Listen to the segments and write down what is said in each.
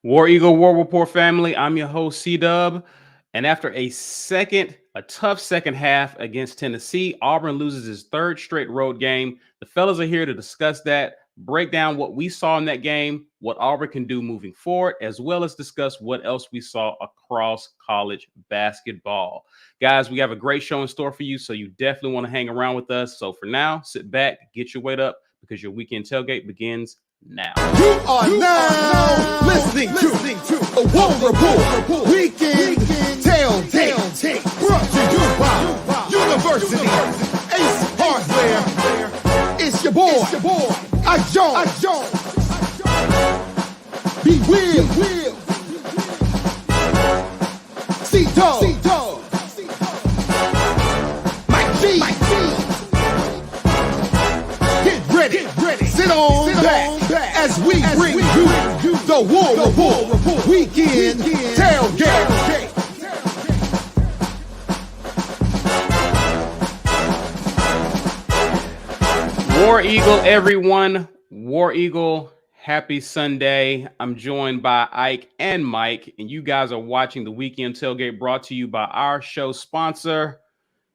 War Eagle War Report family, I'm your host C-Dub. And after a tough second half against Tennessee, Auburn loses his third straight road game. The fellas are here to discuss that, break down what we saw in that game, what Auburn can do moving forward, as well as discuss what else we saw across college basketball. Guys, we have a great show in store for you, so you definitely want to hang around with us. So for now, sit back, get your weight up, because your weekend tailgate begins now. You are now listening to a War Report Weekend Tailgate, brought to you by University Ace Hardware. It's your boy, I Jones. Be Will, C-Dog, Mike G. Get ready, sit on back as we bring you the War Report Weekend Tailgate. War Eagle, everyone. War Eagle, happy Sunday. I'm joined by Ike and Mike, and you guys are watching the Weekend Tailgate brought to you by our show sponsor,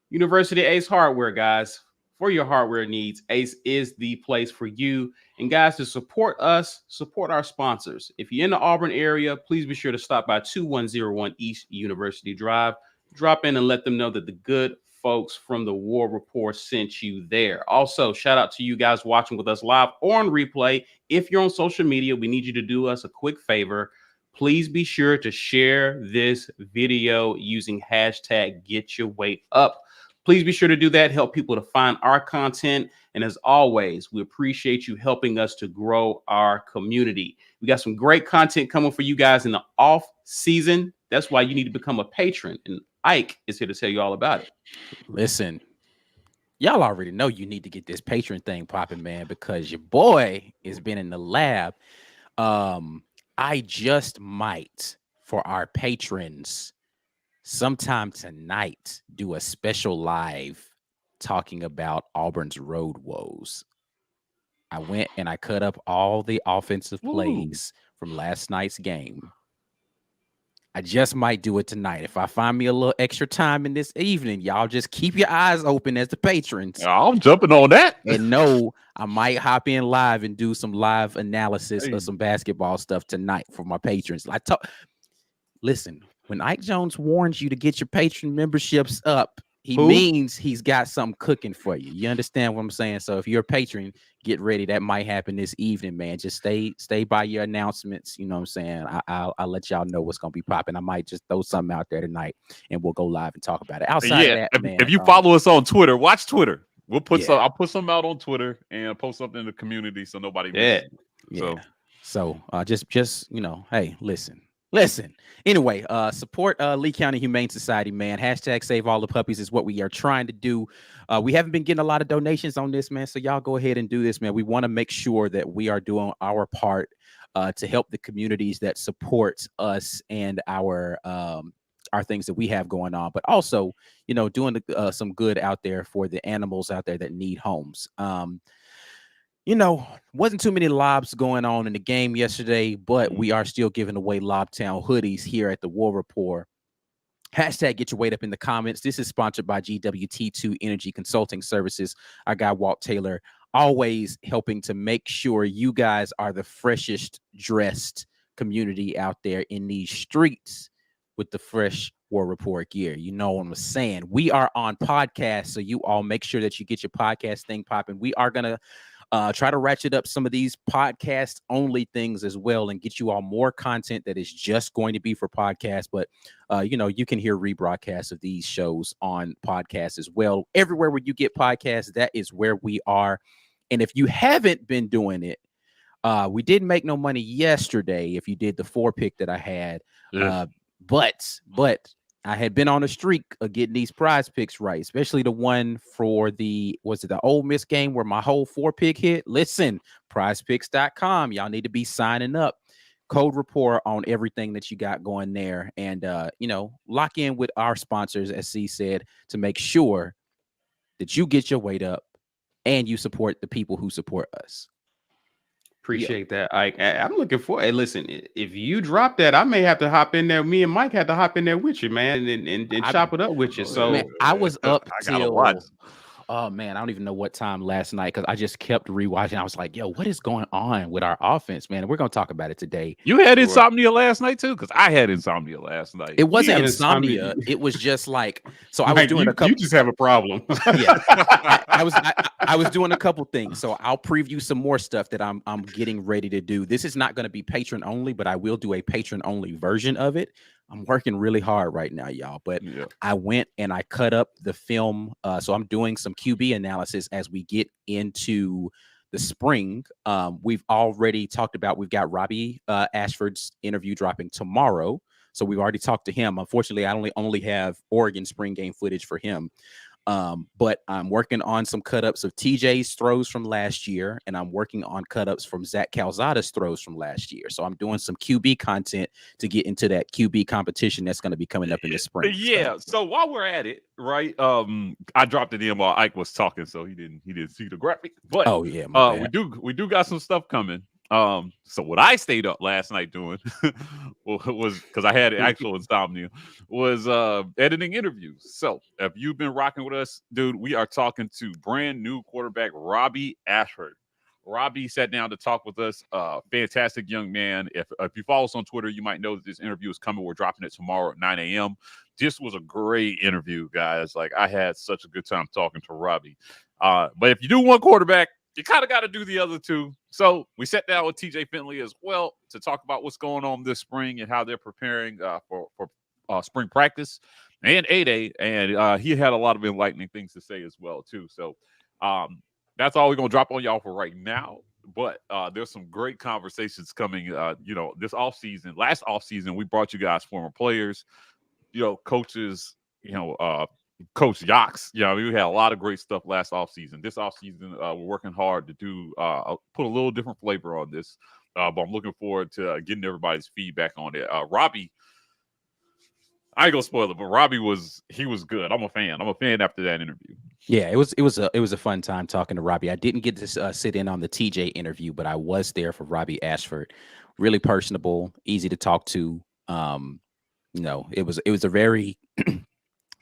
University Ace Hardware, guys. For your hardware needs, Ace is the place for you. And guys, to support us, support our sponsors. If you're in the Auburn area, please be sure to stop by 2101 East University Drive. Drop in and let them know that the good folks from the War Report sent you there. Also, shout out to you guys watching with us live or on replay. If you're on social media, we need you to do us a quick favor. Please be sure to share this video using hashtag #GetYourWeight Please be sure to do that. Help people to find our content. And as always, we appreciate you helping us to grow our community. We got some great content coming for you guys in the off season. That's why you need to become a patron. And Ike is here to tell you all about it. Listen, y'all already know you need to get this patron thing popping, man, because your boy has been in the lab. I just might, for our patrons, sometime tonight, do a special live talking about Auburn's road woes. I went and I cut up all the offensive plays from last night's game. I just might do it tonight. If I find me a little extra time in this evening, y'all just keep your eyes open as the patrons. I'm jumping on that. And no, I might hop in live and do some live analysis of some basketball stuff tonight for my patrons. Listen, when Ike Jones warns you to get your patron memberships up, he means he's got something cooking for you. You understand what I'm saying? So if you're a patron, get ready. That might happen this evening, man. Just stay by your announcements. You know what I'm saying? I'll let y'all know what's going to be popping. I might just throw something out there tonight, and we'll go live and talk about it. Outside of that, man. If you follow us on Twitter, watch Twitter. We'll put I'll put something out on Twitter and post something in the community so nobody misses. So just hey, listen. Anyway, support Lee County Humane Society, man. Hashtag save all the puppies is what we are trying to do. We haven't been getting a lot of donations on this, man. So y'all go ahead and do this, man. We want to make sure that we are doing our part to help the communities that support us and our things that we have going on, but also, doing some good out there for the animals out there that need homes. Wasn't too many lobs going on in the game yesterday, but we are still giving away Lobtown hoodies here at the War Report. Hashtag get your weight up in the comments. This is sponsored by GWT2 Energy Consulting Services. Our guy, Walt Taylor, always helping to make sure you guys are the freshest dressed community out there in these streets with the fresh War Report gear. You know what I'm saying? We are on podcast, so you all make sure that you get your podcast thing popping. We are going to try to ratchet up some of these podcast only things as well and get you all more content that is just going to be for podcasts. But, you can hear rebroadcasts of these shows on podcasts as well. Everywhere where you get podcasts, that is where we are. And if you haven't been doing it, we didn't make no money yesterday if you did the 4-pick that I had. But I had been on a streak of getting these prize picks right, especially the one for the Ole Miss game where my whole 4-pick hit. Listen, prizepicks.com. Y'all need to be signing up. Code Report on everything that you got going there. And, lock in with our sponsors, as C said, to make sure that you get your weight up and you support the people who support us. Appreciate that. I'm looking for. Hey, listen, if you drop that, I may have to hop in there. Me and Mike had to hop in there with you, man, and chop it up with you. So, man, I was up I gotta watch. till oh man, I don't even know what time last night because I just kept rewatching. I was like, yo, what is going on with our offense, man? And we're gonna talk about it today. You had insomnia last night too, because I had insomnia last night. It wasn't have insomnia. insomnia. It was just like so. I was Mike, doing a couple. you just have a problem. Yeah, I was doing a couple things. So I'll preview some more stuff that I'm getting ready to do. This is not going to be patron only, but I will do a patron only version of it. I'm working really hard right now, y'all. But I went and I cut up the film. So I'm doing some QB analysis as we get into the spring. We've already talked about, we've got Robbie Ashford's interview dropping tomorrow. So we've already talked to him. Unfortunately, I only have Oregon spring game footage for him. But I'm working on some cut-ups of TJ's throws from last year, and I'm working on cut-ups from Zach Calzada's throws from last year. So I'm doing some QB content to get into that QB competition that's going to be coming up in the spring. Yeah. So while we're at it, right? I dropped it in while Ike was talking, so he didn't see the graphic. But we do got some stuff coming. So what I stayed up last night doing was because I had actual insomnia, was editing interviews. So if you've been rocking with us, dude, we are talking to brand new quarterback Robbie Ashford. Robbie sat down to talk with us. Fantastic young man. If you follow us on Twitter, you might know that this interview is coming. We're dropping it tomorrow at 9 a.m. This was a great interview, guys. Like, I had such a good time talking to Robbie. But if you do one quarterback, you kind of got to do the other two. So we sat down with TJ Finley as well to talk about what's going on this spring and how they're preparing for spring practice and A-Day. And he had a lot of enlightening things to say as well, too. So that's all we're going to drop on y'all for right now. But there's some great conversations coming, this offseason. Last offseason, we brought you guys former players, coaches, Coach Yachts. We had a lot of great stuff last offseason. This offseason, we're working hard to do put a little different flavor on this. But I'm looking forward to getting everybody's feedback on it. Robbie, I ain't gonna spoil it, but Robbie was good. I'm a fan after that interview. Yeah, it was a fun time talking to Robbie. I didn't get to sit in on the TJ interview, but I was there for Robbie Ashford. Really personable, easy to talk to. It was a very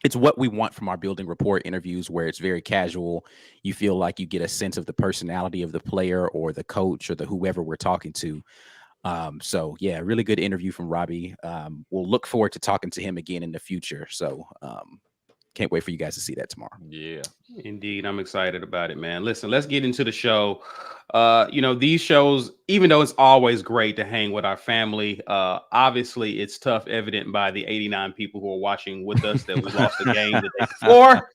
it's what we want from our building report interviews, where it's very casual. You feel like you get a sense of the personality of the player or the coach or the whoever we're talking to. So yeah, really good interview from Robbie. We'll look forward to talking to him again in the future. So can't wait for you guys to see that tomorrow. Yeah, indeed. I'm excited about it, man. Listen, let's get into the show. These shows, even though it's always great to hang with our family, obviously it's tough, evident by the 89 people who are watching with us that we lost the game the day before.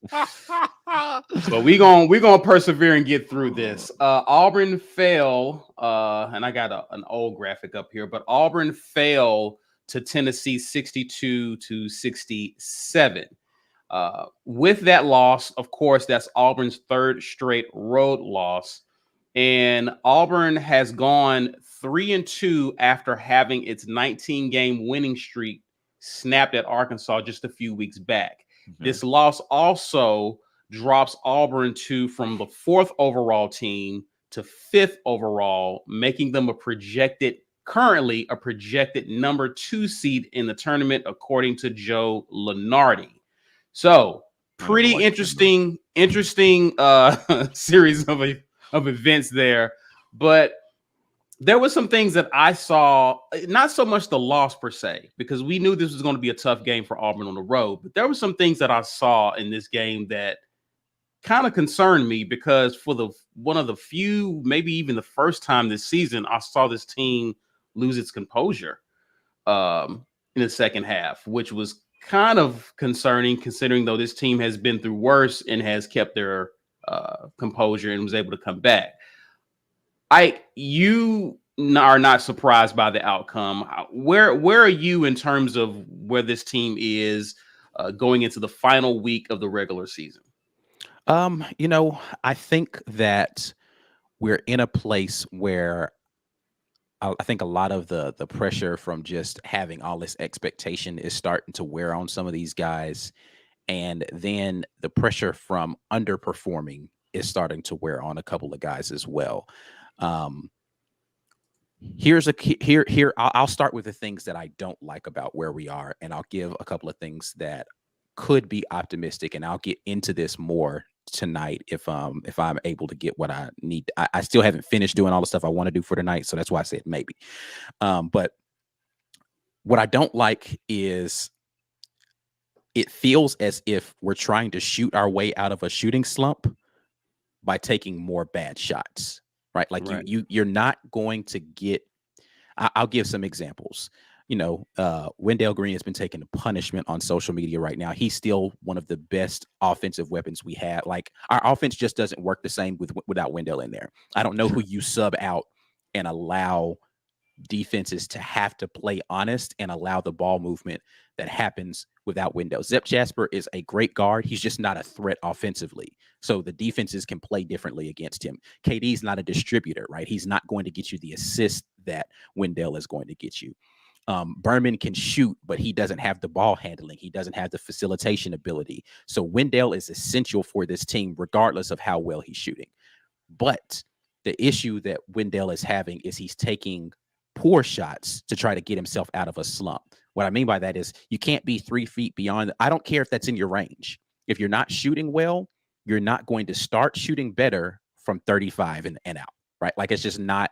But we're gonna persevere and get through this. Auburn fell, and I got an old graphic up here, but Auburn fell to Tennessee 62-67. With that loss, of course, that's Auburn's third straight road loss. And Auburn has gone 3-2 after having its 19-game winning streak snapped at Arkansas just a few weeks back. Mm-hmm. This loss also drops Auburn from the 4th overall team to 5th overall, making them currently a projected number 2 seed in the tournament, according to Joe Lunardi. So pretty interesting series of events there. But there were some things that I saw, not so much the loss per se, because we knew this was going to be a tough game for Auburn on the road. But there were some things that I saw in this game that kind of concerned me, because for one of the few, maybe even the first time this season, I saw this team lose its composure in the second half, which was kind of concerning, considering though this team has been through worse and has kept their composure and was able to come back. You are not surprised by the outcome. Where are you in terms of where this team is going into the final week of the regular season? I think that we're in a place where I think a lot of the pressure from just having all this expectation is starting to wear on some of these guys. And then the pressure from underperforming is starting to wear on a couple of guys as well. I'll start with the things that I don't like about where we are, and I'll give a couple of things that could be optimistic, and I'll get into this more tonight if I'm able to get what I need. I still haven't finished doing all the stuff I want to do for tonight, so that's why I said maybe. But what I don't like is it feels as if we're trying to shoot our way out of a shooting slump by taking more bad shots, right? Like you're not going to get. I'll give some examples. Wendell Green has been taking a punishment on social media right now. He's still one of the best offensive weapons we have. Like, our offense just doesn't work the same without Wendell in there. I don't know who you sub out and allow defenses to have to play honest and allow the ball movement that happens without Wendell. Zep Jasper is a great guard. He's just not a threat offensively. So the defenses can play differently against him. KD's not a distributor, right? He's not going to get you the assist that Wendell is going to get you. Berman can shoot, but he doesn't have the ball handling. He doesn't have the facilitation ability. So Wendell is essential for this team, regardless of how well he's shooting. But the issue that Wendell is having is he's taking poor shots to try to get himself out of a slump. What I mean by that is you can't be 3 feet beyond. I don't care if that's in your range. If you're not shooting well, you're not going to start shooting better from 35 and out, right? Like, that's not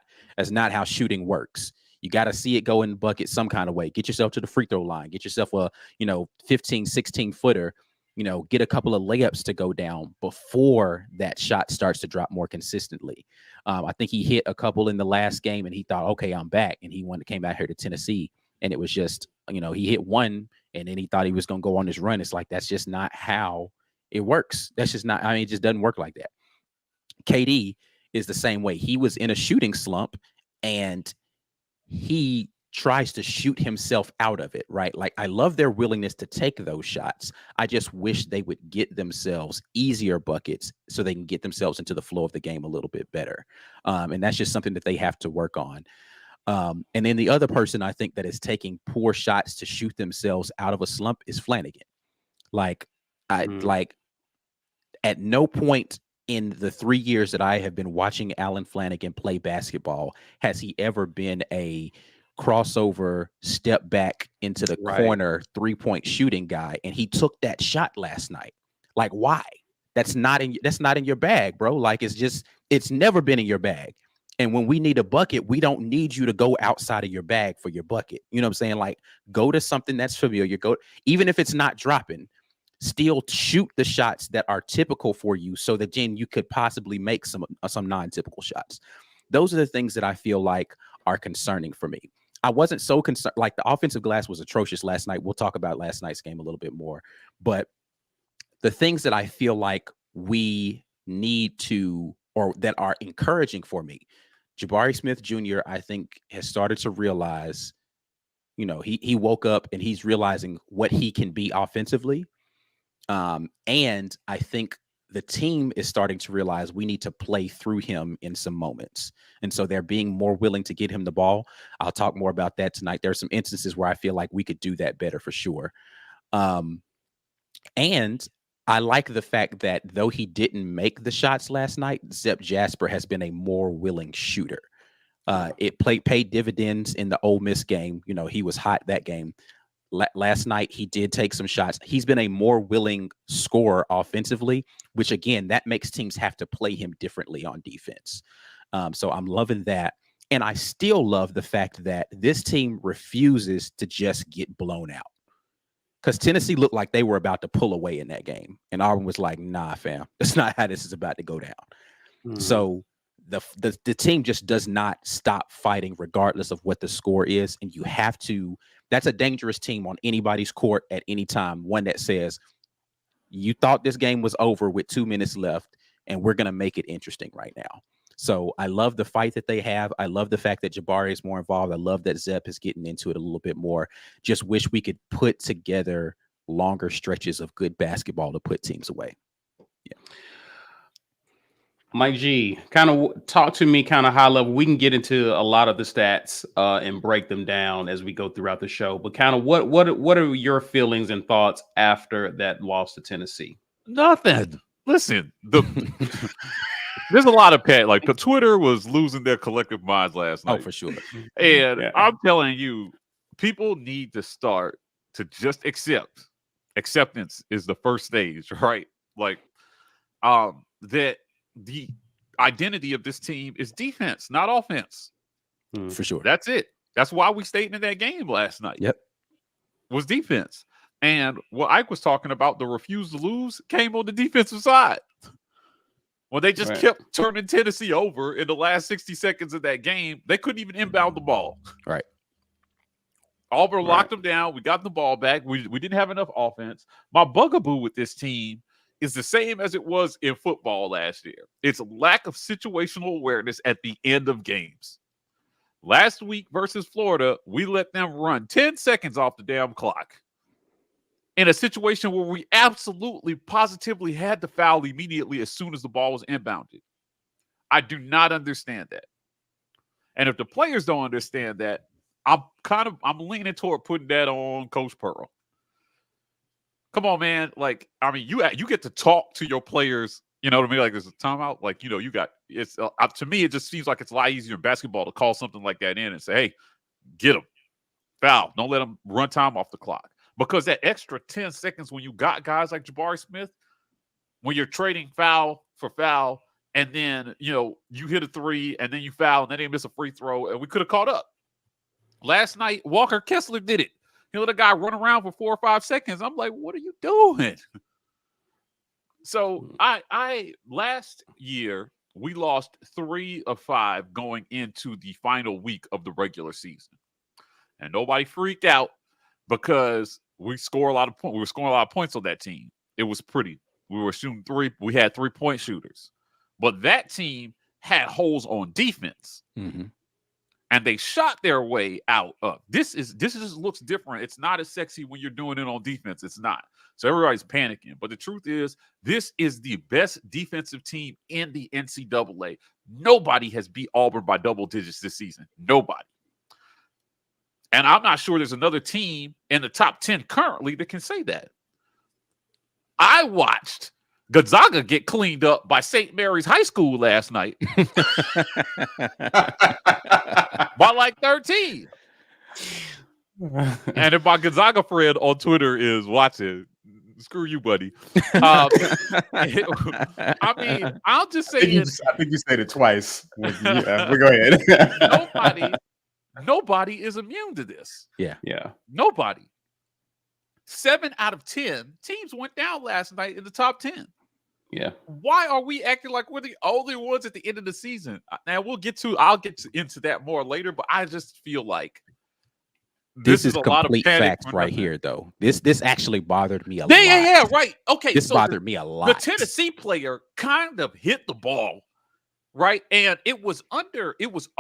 how shooting works. You got to see it go in the bucket some kind of way. Get yourself to the free throw line. Get yourself a, 15, 16 footer, get a couple of layups to go down before that shot starts to drop more consistently. I think he hit a couple in the last game and he thought, okay, I'm back. And he came out here to Tennessee, and it was just, he hit one and then he thought he was going to go on his run. It's like, that's just not how it works. That's just not, it just doesn't work like that. KD is the same way. He was in a shooting slump and he tries to shoot himself out of it, right? Like, I love their willingness to take those shots. I just wish they would get themselves easier buckets so they can get themselves into the flow of the game a little bit better. And that's just something that they have to work on. And then the other person I think that is taking poor shots to shoot themselves out of a slump is Flanagan. Like, at no point in the 3 years that I have been watching Alan Flanagan play basketball has he ever been a crossover, step back into the corner, 3-point shooting guy. And he took that shot last night. Like, why? That's not in your bag, bro. Like, it's never been in your bag. And when we need a bucket, we don't need you to go outside of your bag for your bucket. You know what I'm saying? Like, go to something that's familiar. Even if it's not dropping, still shoot the shots that are typical for you so that then you could possibly make some non-typical shots. Those are the things that I feel like are concerning for me. I wasn't so concerned. Like, the offensive glass was atrocious last night. We'll talk about last night's game a little bit more. But the things that I feel like we need to, or that are encouraging for me, Jabari Smith Jr., I think, has started to realize, he woke up and he's realizing what he can be offensively. And I think the team is starting to realize we need to play through him in some moments. And so they're being more willing to get him the ball. I'll talk more about that tonight. There are some instances where I feel like we could do that better for sure. And I like the fact that though he didn't make the shots last night, Zep Jasper has been a more willing shooter. It paid dividends in the Ole Miss game. He was hot that game. Last night, he did take some shots. He's been a more willing scorer offensively, which, again, that makes teams have to play him differently on defense. So I'm loving that. And I still love the fact that this team refuses to just get blown out. Because Tennessee looked like they were about to pull away in that game. And Auburn was like, nah, fam, that's not how this is about to go down. Mm-hmm. So the team just does not stop fighting regardless of what the score is. And you have to. That's a dangerous team on anybody's court at any time. One that says, you thought this game was over with 2 minutes left, and we're going to make it interesting right now. So I love the fight that they have. I love the fact that Jabari is more involved. I love that Zep is getting into it a little bit more. Just wish we could put together longer stretches of good basketball to put teams away. Yeah. Mike G, kind of talk to me kind of high level. We can get into a lot of the stats and break them down as we go throughout the show. But kind of what are your feelings and thoughts after that loss to Tennessee? Nothing. Listen, There's a lot of like Twitter was losing their collective minds last night. Oh, for sure. And I'm telling you, people need to start to just accept. Acceptance is the first stage, right? Like, that the identity of this team is defense, not offense. For sure. That's it. That's why we stayed in that game last night. Yep. Was defense. And what Ike was talking about, the refuse to lose, came on the defensive side. When they just kept turning Tennessee over in the last 60 seconds of that game, they couldn't even inbound the ball. Right. Auburn locked them down. We got the ball back. We didn't have enough offense. My bugaboo with this team is the same as it was in football last year. It's a lack of situational awareness at the end of games. Last week versus Florida, we let them run 10 seconds off the damn clock in a situation where we absolutely, positively had to foul immediately as soon as the ball was inbounded. I do not understand that. And if the players don't understand that, I'm leaning toward putting that on Coach Pearl. Come on, man. Like, I mean, you get to talk to your players. You know what I mean? Like, there's a timeout. Like, you know, you got it's to me, it just seems like it's a lot easier in basketball to call something like that in and say, hey, get them. Foul. Don't let them run time off the clock. Because that extra 10 seconds when you got guys like Jabari Smith, when you're trading foul for foul, and then, you know, you hit a three and then you foul and then they miss a free throw, and we could have caught up. Last night, Walker Kessler did it. He let a guy run around for 4 or 5 seconds. I'm like, what are you doing? So I last year, we lost 3 of 5 going into the final week of the regular season. And nobody freaked out because we score a lot of points. We were scoring a lot of points on that team. It was pretty. We were shooting three. We had 3-point shooters. But that team had holes on defense. Mm-hmm. And they shot their way out of this just looks different. It's not as sexy when you're doing it on defense. It's not. So everybody's panicking. But the truth is, this is the best defensive team in the NCAA. Nobody has beat Auburn by double digits this season. Nobody. And I'm not sure there's another team in the top 10 currently that can say that. I watched Gonzaga get cleaned up by St. Mary's High School last night by like 13. And if my Gonzaga friend on Twitter is watching, screw you, buddy. I mean, I'll just say I think you said it twice. But go ahead. Nobody is immune to this. Yeah. Nobody. 7 out of 10 teams went down last night in the top 10. Yeah. Why are we acting like we're the only ones at the end of the season? Now I'll get into that more later, but I just feel like this is a complete lot of facts right here, though. This actually bothered me a lot. Yeah, right. Okay, this bothered me a lot. The Tennessee player kind of hit the ball, right, and it was under. It was.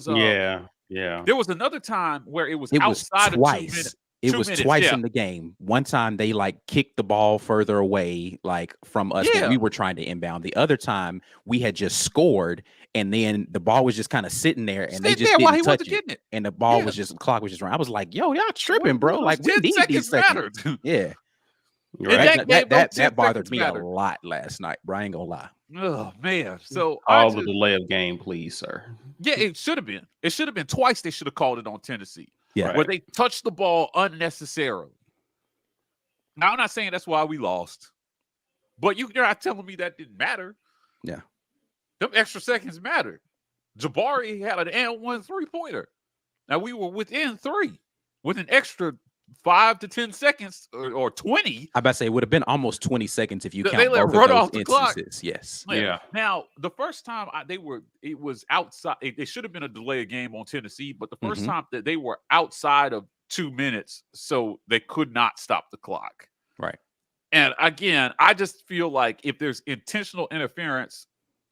Yeah. There was another time where it was outside of 2 minutes. It was twice in the game. One time they like kicked the ball further away, like from us when we were trying to inbound. The other time we had just scored, and then the ball was just kind of sitting there, and they just didn't touch it. And the ball was just clock was just running. I was like, "Yo, y'all tripping, bro! Like we need these seconds." Yeah, right. That bothered me a lot last night. Bro, I ain't gonna lie. Oh man! So the delay of game, please, sir. Yeah, it should have been. It should have been twice. They should have called it on Tennessee. Yeah, where they touched the ball unnecessarily. Now, I'm not saying that's why we lost, but you're not telling me that didn't matter. Yeah, them extra seconds mattered. Jabari had an and 1 3-pointer. Now we were within 3 with an extra 5 to 10 seconds or 20. I about to say it would have been almost 20 seconds if you count they let both run of those off the instances. Clock. Yes. Yeah. Now the first time it was outside. It should have been a delay game on Tennessee, but the first time that they were outside of 2 minutes, so they could not stop the clock. Right. And again, I just feel like if there's intentional interference,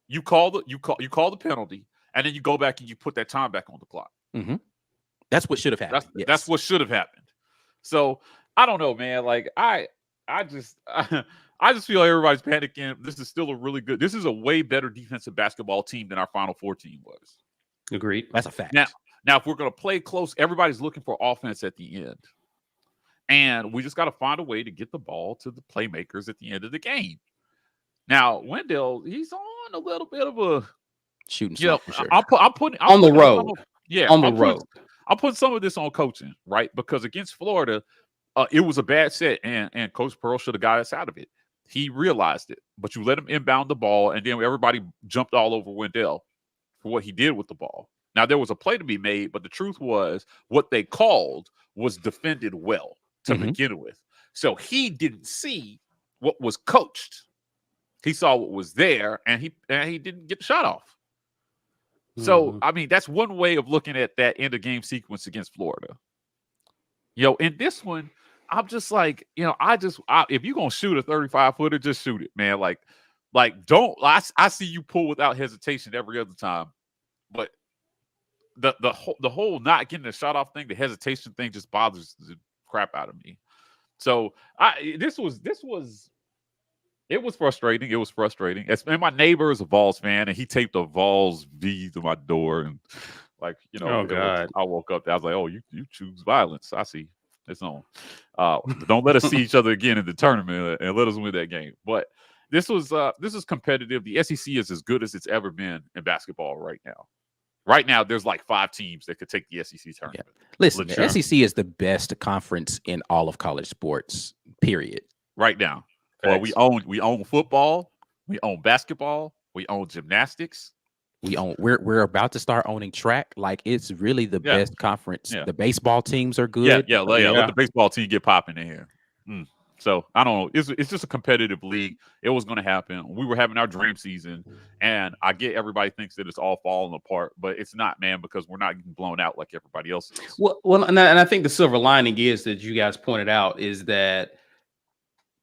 you call the penalty, and then you go back and you put that time back on the clock. Mm-hmm. That's what should have happened. That's what should have happened. So I don't know, man. Like I just feel everybody's panicking. This is still this is a way better defensive basketball team than our Final Four team was. Agreed. That's a fact. Now if we're going to play close, everybody's looking for offense at the end. And we just got to find a way to get the ball to the playmakers at the end of the game. Now Wendell, he's on a little bit of a shooting slump for sure. I'm putting on the road. On the road. I'll put some of this on coaching, right? Because against Florida, it was a bad set, and Coach Pearl should have got us out of it. He realized it, but you let him inbound the ball, and then everybody jumped all over Wendell for what he did with the ball. Now, there was a play to be made, but the truth was what they called was defended well to begin with. So he didn't see what was coached. He saw what was there, and he didn't get the shot off. So, I mean, that's one way of looking at that end of game sequence against Florida. In this one, I'm just like, if you're going to shoot a 35-footer, just shoot it, man. Like don't, I see you pull without hesitation every other time. But the whole not getting the shot off thing, the hesitation thing just bothers the crap out of me. So it was frustrating. It was frustrating. And my neighbor is a Vols fan, and he taped a Vols V to my door. And oh God, I woke up there. I was like, oh, you choose violence. I see. It's on. Don't let us see each other again in the tournament and let us win that game. But this is competitive. The SEC is as good as it's ever been in basketball right now. Right now, there's like 5 teams that could take the SEC tournament. Yeah. Listen, the SEC is the best conference in all of college sports, period. Right now. Well, we own football, we own basketball, we own gymnastics. We're about to start owning track. Like, it's really the best conference. Yeah. The baseball teams are good. Let the baseball team get popping in here. So I don't know. It's just a competitive league. It was going to happen. We were having our dream season, and I get everybody thinks that it's all falling apart, but it's not, man, because we're not getting blown out like everybody else is. Well, and I think the silver lining is that you guys pointed out is that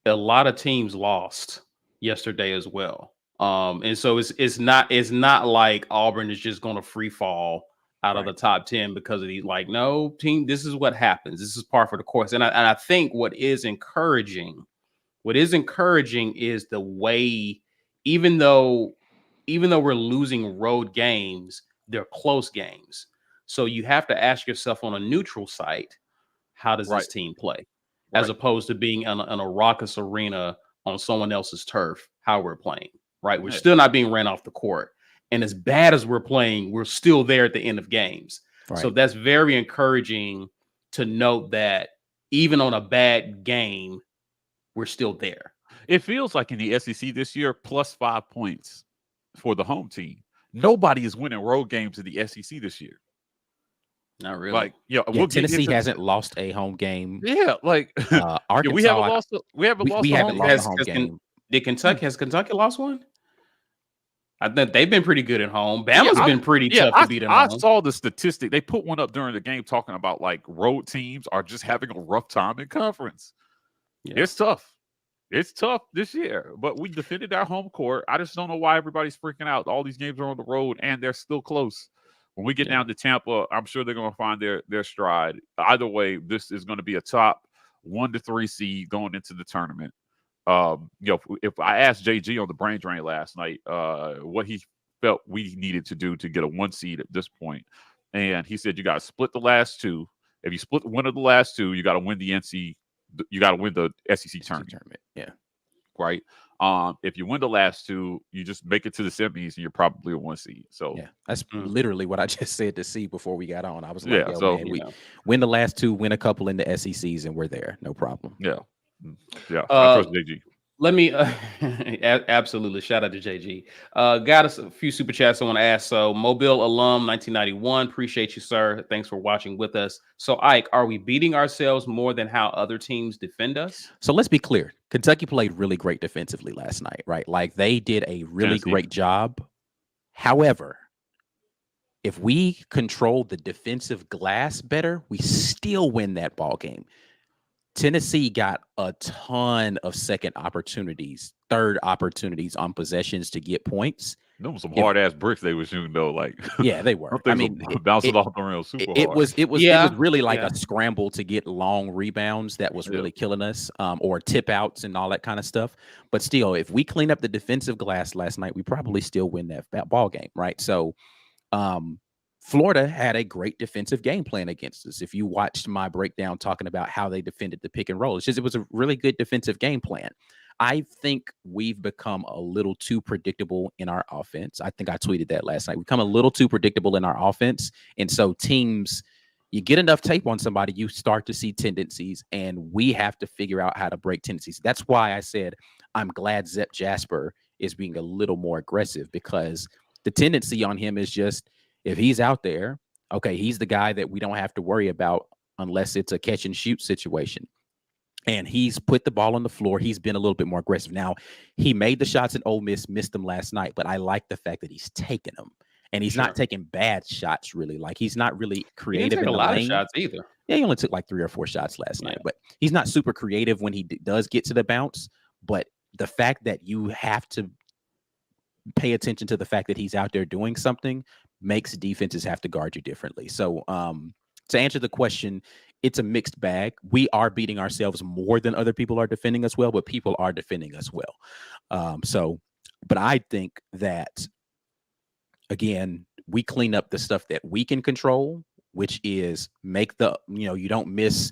a lot of teams lost yesterday as well. And so it's not like Auburn is just going to free fall out of the top 10 because of these. Like, no, team, this is what happens. This is par for the course. And I think what is encouraging is the way, even though we're losing road games, they're close games. So you have to ask yourself on a neutral site, how does this team play? As opposed to being in a raucous arena on someone else's turf, how we're playing, right? We're still not being ran off the court. And as bad as we're playing, we're still there at the end of games. Right. So that's very encouraging to note that even on a bad game, we're still there. It feels like in the SEC this year, plus 5 points for the home team. Nobody is winning road games in the SEC this year. Not really. Like, Tennessee hasn't lost a home game. Yeah, like Arkansas. We haven't lost a home game. Has Kentucky lost one? I think they've been pretty good at home. Bama's been pretty tough to beat at home. I saw the statistic. They put one up during the game talking about like road teams are just having a rough time in conference. Yeah. It's tough. It's tough this year, but we defended our home court. I just don't know why everybody's freaking out. All these games are on the road and they're still close. When we get down to Tampa, I'm sure they're going to find their stride. Either way, this is going to be a top 1 to 3 seed going into the tournament. If I asked JG on the brain drain last night what he felt we needed to do to get a 1 seed at this point, and he said you got to split the last 2. If you split one of the last 2, you got to win the NC. You got to win the SEC tournament. Yeah, right. If you win the last 2, you just make it to the semis, and you're probably a 1 seed. So yeah, that's literally what I just said to see before we got on. I was like, we win the last 2, win a couple in the SECs, and we're there, no problem. Yeah. I trust JG. Let me absolutely shout out to JG. Got us a few super chats I want to ask. So Mobile alum 1991, appreciate you, sir. Thanks for watching with us. So Ike, are we beating ourselves more than how other teams defend us? So let's be clear. Kentucky played really great defensively last night, right? Like, they did a really great job. However, if we control the defensive glass better, we still win that ball game. Tennessee got a ton of second opportunities, third opportunities on possessions to get points. Those were some hard ass bricks they were shooting though. Like, yeah, they were. I mean, bouncing off the rim super hard. It was really like a scramble to get long rebounds that was really killing us, or tip outs and all that kind of stuff. But still, if we clean up the defensive glass last night, we probably still win that ball game, right? So, Florida had a great defensive game plan against us. If you watched my breakdown talking about how they defended the pick and roll, it was a really good defensive game plan. I think we've become a little too predictable in our offense. I think I tweeted that last night. We've become a little too predictable in our offense. And so teams, you get enough tape on somebody, you start to see tendencies, and we have to figure out how to break tendencies. That's why I said I'm glad Zep Jasper is being a little more aggressive, because the tendency on him is just, if he's out there, okay, he's the guy that we don't have to worry about unless it's a catch and shoot situation. And he's put the ball on the floor. He's been a little bit more aggressive. Now, he made the shots in Ole Miss, missed them last night, but I like the fact that he's taking them. And he's not taking bad shots, really. Like, he's not really creative in the lane. He didn't take a lot of shots either. Yeah, he only took like 3 or 4 shots last night, but he's not super creative when he does get to the bounce. But the fact that you have to pay attention to the fact that he's out there doing something makes defenses have to guard you differently. So to answer the question, it's a mixed bag. We are beating ourselves more than other people are defending us well, but people are defending us well. But I think that, again, we clean up the stuff that we can control, which is make the, you don't miss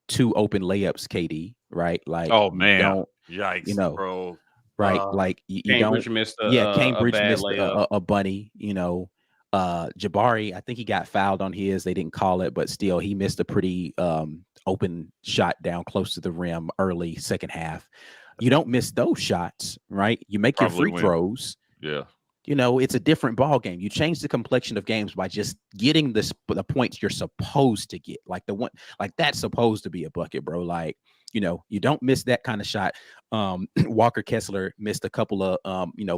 2 open layups, KD, right? Like, oh man, yikes, bro. Right, like you Cambridge don't missed Cambridge missed layup. a bunny, Jabari, I think he got fouled on his. They didn't call it, but still, he missed a pretty open shot down close to the rim early second half. You don't miss those shots, right? You make your free throws. Yeah. It's a different ball game. You change the complexion of games by just getting the points you're supposed to get. Like the one, like that's supposed to be a bucket, bro. Like, you don't miss that kind of shot. Walker Kessler missed a couple of,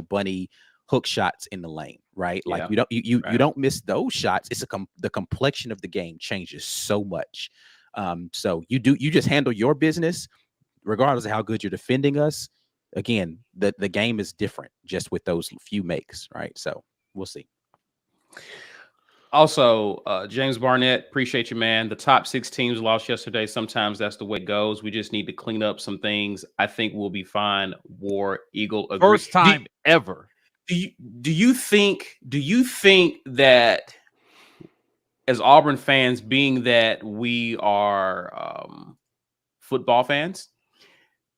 bunny hook shots in the lane, right? Like you don't miss those shots. It's the complexion of the game changes so much. So you just handle your business, regardless of how good you're defending us. Again, the game is different just with those few makes, right? So we'll see. Also, James Barnett, appreciate you, man. The top 6 teams lost yesterday. Sometimes that's the way it goes. We just need to clean up some things. I think we'll be fine. War Eagle agree. First time ever. Do you think that, as Auburn fans, being that we are football fans,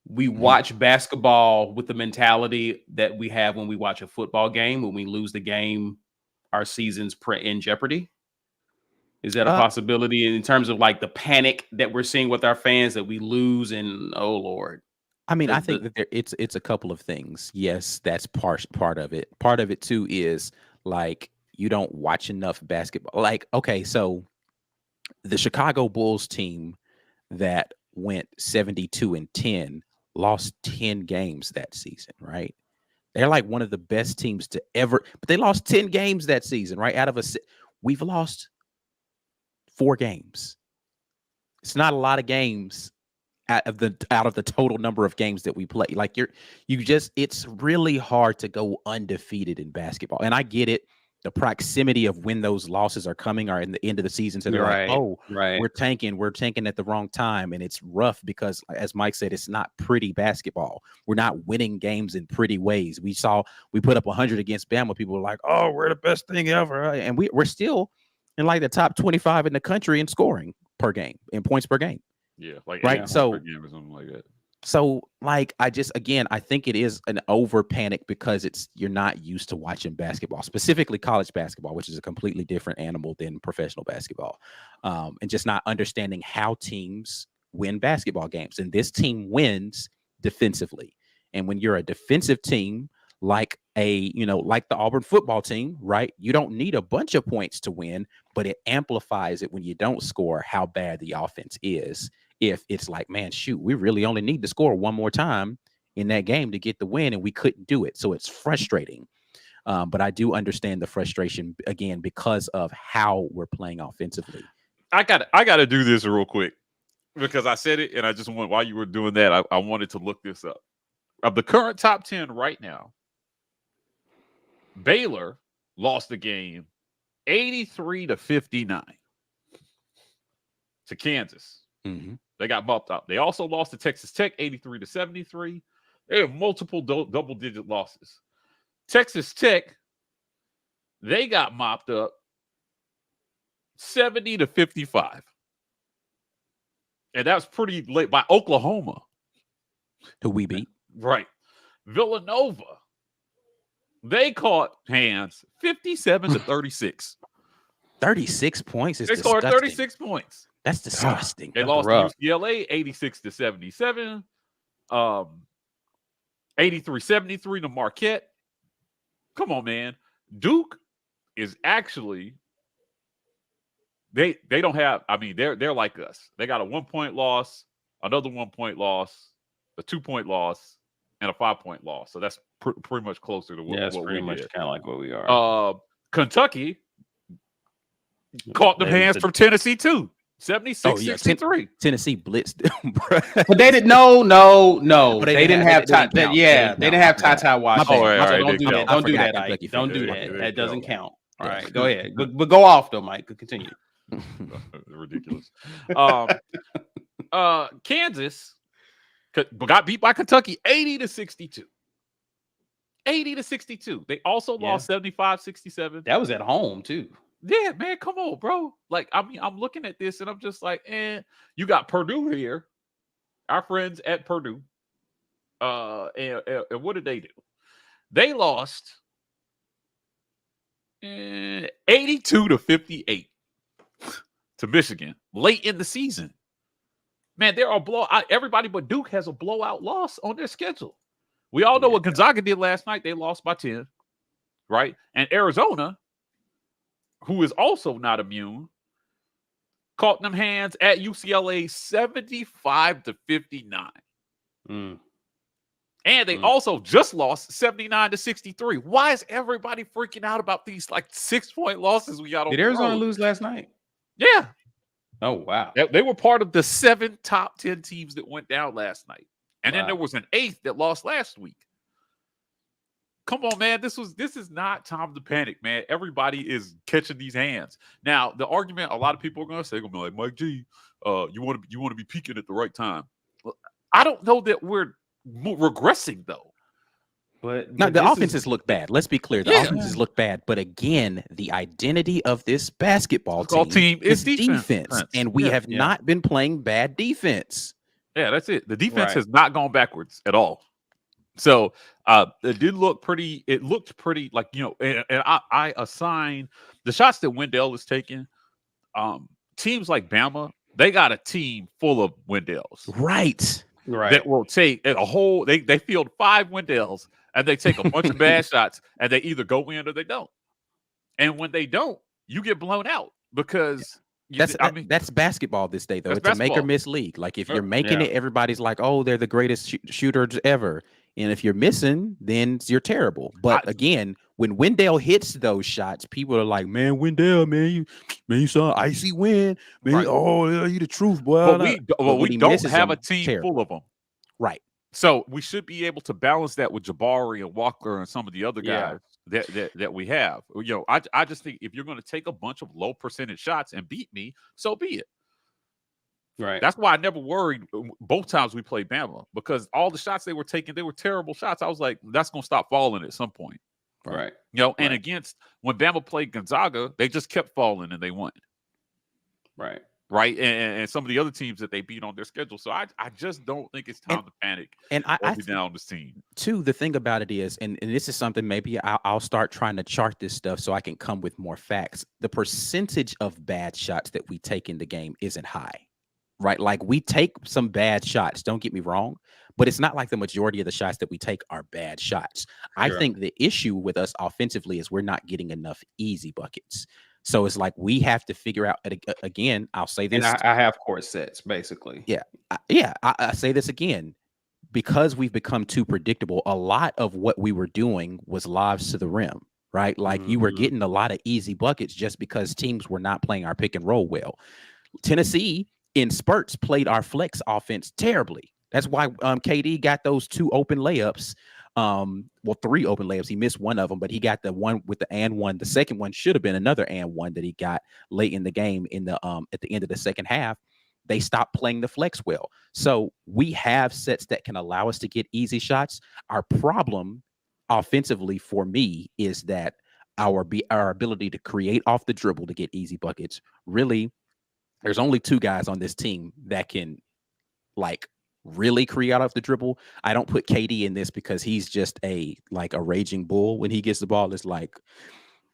we watch basketball with the mentality that we have when we watch a football game? When we lose the game, our season's in jeopardy? Is that a possibility in terms of like the panic that we're seeing with our fans, that we lose and, oh Lord? I mean, I think that it's a couple of things. Yes, that's part of it. Part of it too is like you don't watch enough basketball. Like, okay, so the Chicago Bulls team that went 72-10 lost 10 games that season, right? They're like one of the best teams to ever, but they lost 10 games that season, right? We've lost 4 games. It's not a lot of games out of the total number of games that we play. Like it's really hard to go undefeated in basketball. And I get it. The proximity of when those losses are coming are in the end of the season. So they're we're tanking at the wrong time. And it's rough because, as Mike said, it's not pretty basketball. We're not winning games in pretty ways. We put up 100 against Bama. People were like, oh, we're the best thing ever. And we're still in like the top 25 in the country in scoring per game, in points per game. Yeah. Like, right. So, per game or something like that. So, like, I think it is an over panic because you're not used to watching basketball, specifically college basketball, which is a completely different animal than professional basketball, and just not understanding how teams win basketball games. And this team wins defensively. And when you're a defensive team, like like the Auburn football team, right? You don't need a bunch of points to win, but it amplifies it when you don't score how bad the offense is. If it's like, man, shoot, we really only need to score one more time in that game to get the win, and we couldn't do it. So it's frustrating. But I do understand the frustration, again, because of how we're playing offensively. I got to do this real quick because I said it, and I just while you were doing that, I wanted to look this up. Of the current top 10 right now, Baylor lost the game 83-59 to Kansas. Mm-hmm. They got bumped up. They also lost to Texas Tech 83-73. They have multiple double-digit losses. Texas Tech, they got mopped up 70-55. And that was pretty late by Oklahoma. Who we beat. Right. Villanova, they caught hands 57 to 36. 36 points is they disgusting. scored 36 points. That's disgusting. They lost to UCLA 86 to 77. 83-73 to Marquette. Come on, man. Duke is actually they don't have, I mean, they're like us. They got a 1-point loss, another 1-point loss, a 2-point loss, and a 5-point loss. So that's pretty much closer to what pretty we much did. kind of like what we are. Kentucky caught them hands from Tennessee too. 76-63. Tennessee blitzed them, bro. But they didn't. No. They didn't have Ty. They didn't have Ty Washington. Don't do that. Don't do that, Ike. Don't do that. That doesn't count. All right, go ahead. But go off though, Mike. Continue. Ridiculous. Kansas got beat by Kentucky 80-62. 80-62. They also lost 75-67. That was at home too. Yeah, man, come on, bro. Like, I mean, I'm looking at this and I'm just like, you got Purdue here, our friends at Purdue. And what did they do? They lost 82-58 to Michigan late in the season. Man, there are everybody but Duke has a blowout loss on their schedule. We all know what Gonzaga did last night. They lost by 10, right? And Arizona, who is also not immune, caught them hands at UCLA 75-59. And they also just lost 79-63. Why is everybody freaking out about these like 6-point losses we got on? Did Arizona lose last night? Yeah. Oh, wow. They were part of the 7 top 10 teams that went down last night. And then there was an 8th that lost last week. Come on, man. This is not time to panic, man. Everybody is catching these hands. Now, the argument a lot of people are going to say, they're going to be like, Mike G, you want to be peaking at the right time. I don't know that we're regressing, though. But the offenses look bad. Let's be clear. The offenses look bad. But again, the identity of this basketball team is defense. And we have not been playing bad defense. Yeah, that's it. The defense has not gone backwards at all. So it did look pretty. It looked pretty like, and I assign the shots that Wendell is taking. Teams like Bama, they got a team full of Wendells. Right. That will take a whole. They field 5 Wendells and they take a bunch of bad shots and they either go in or they don't. And when they don't, you get blown out because. That's basketball this day, though. It's a make or miss league. Like if you're making it, everybody's like, "Oh, they're the greatest shooters ever." And if you're missing, then you're terrible. But again, when Wendell hits those shots, people are like, "Man, Wendell, man, you saw icy win, man. Right. Oh, yeah, you the truth, boy." But we don't have a team full of them, right? So we should be able to balance that with Jabari and Walker and some of the other guys that we have. I just think if you're going to take a bunch of low percentage shots and beat me, so be it. Right. That's why I never worried both times we played Bama, because all the shots they were taking, they were terrible shots. I was like, that's going to stop falling at some point. Right. And against when Bama played Gonzaga, they just kept falling and they won. Right. Right. And some of the other teams that they beat on their schedule. So I just don't think it's time to panic and I be down this team. Too, the thing about it is, and this is something maybe I'll start trying to chart this stuff so I can come with more facts. The percentage of bad shots that we take in the game isn't high. Right. Like we take some bad shots. Don't get me wrong. But it's not like the majority of the shots that we take are bad shots. Sure. I think the issue with us offensively is we're not getting enough easy buckets. So it's like we have to figure out, again, I'll say this. And I have court sets, basically. Yeah. I say this again. Because we've become too predictable, a lot of what we were doing was lobs to the rim, right? Like you were getting a lot of easy buckets just because teams were not playing our pick and roll well. Tennessee, in spurts, played our flex offense terribly. That's why KD got those 2 open layups. 3 open layups. He missed one of them, but he got the one with the and one. The second one should have been another and one that he got late in the game in the at the end of the second half. They stopped playing the flex well. So we have sets that can allow us to get easy shots. Our problem offensively for me is that our ability to create off the dribble to get easy buckets, really, there's only 2 guys on this team that can like really create off the dribble. I don't put KD in this because he's just a raging bull. When he gets the ball, it's like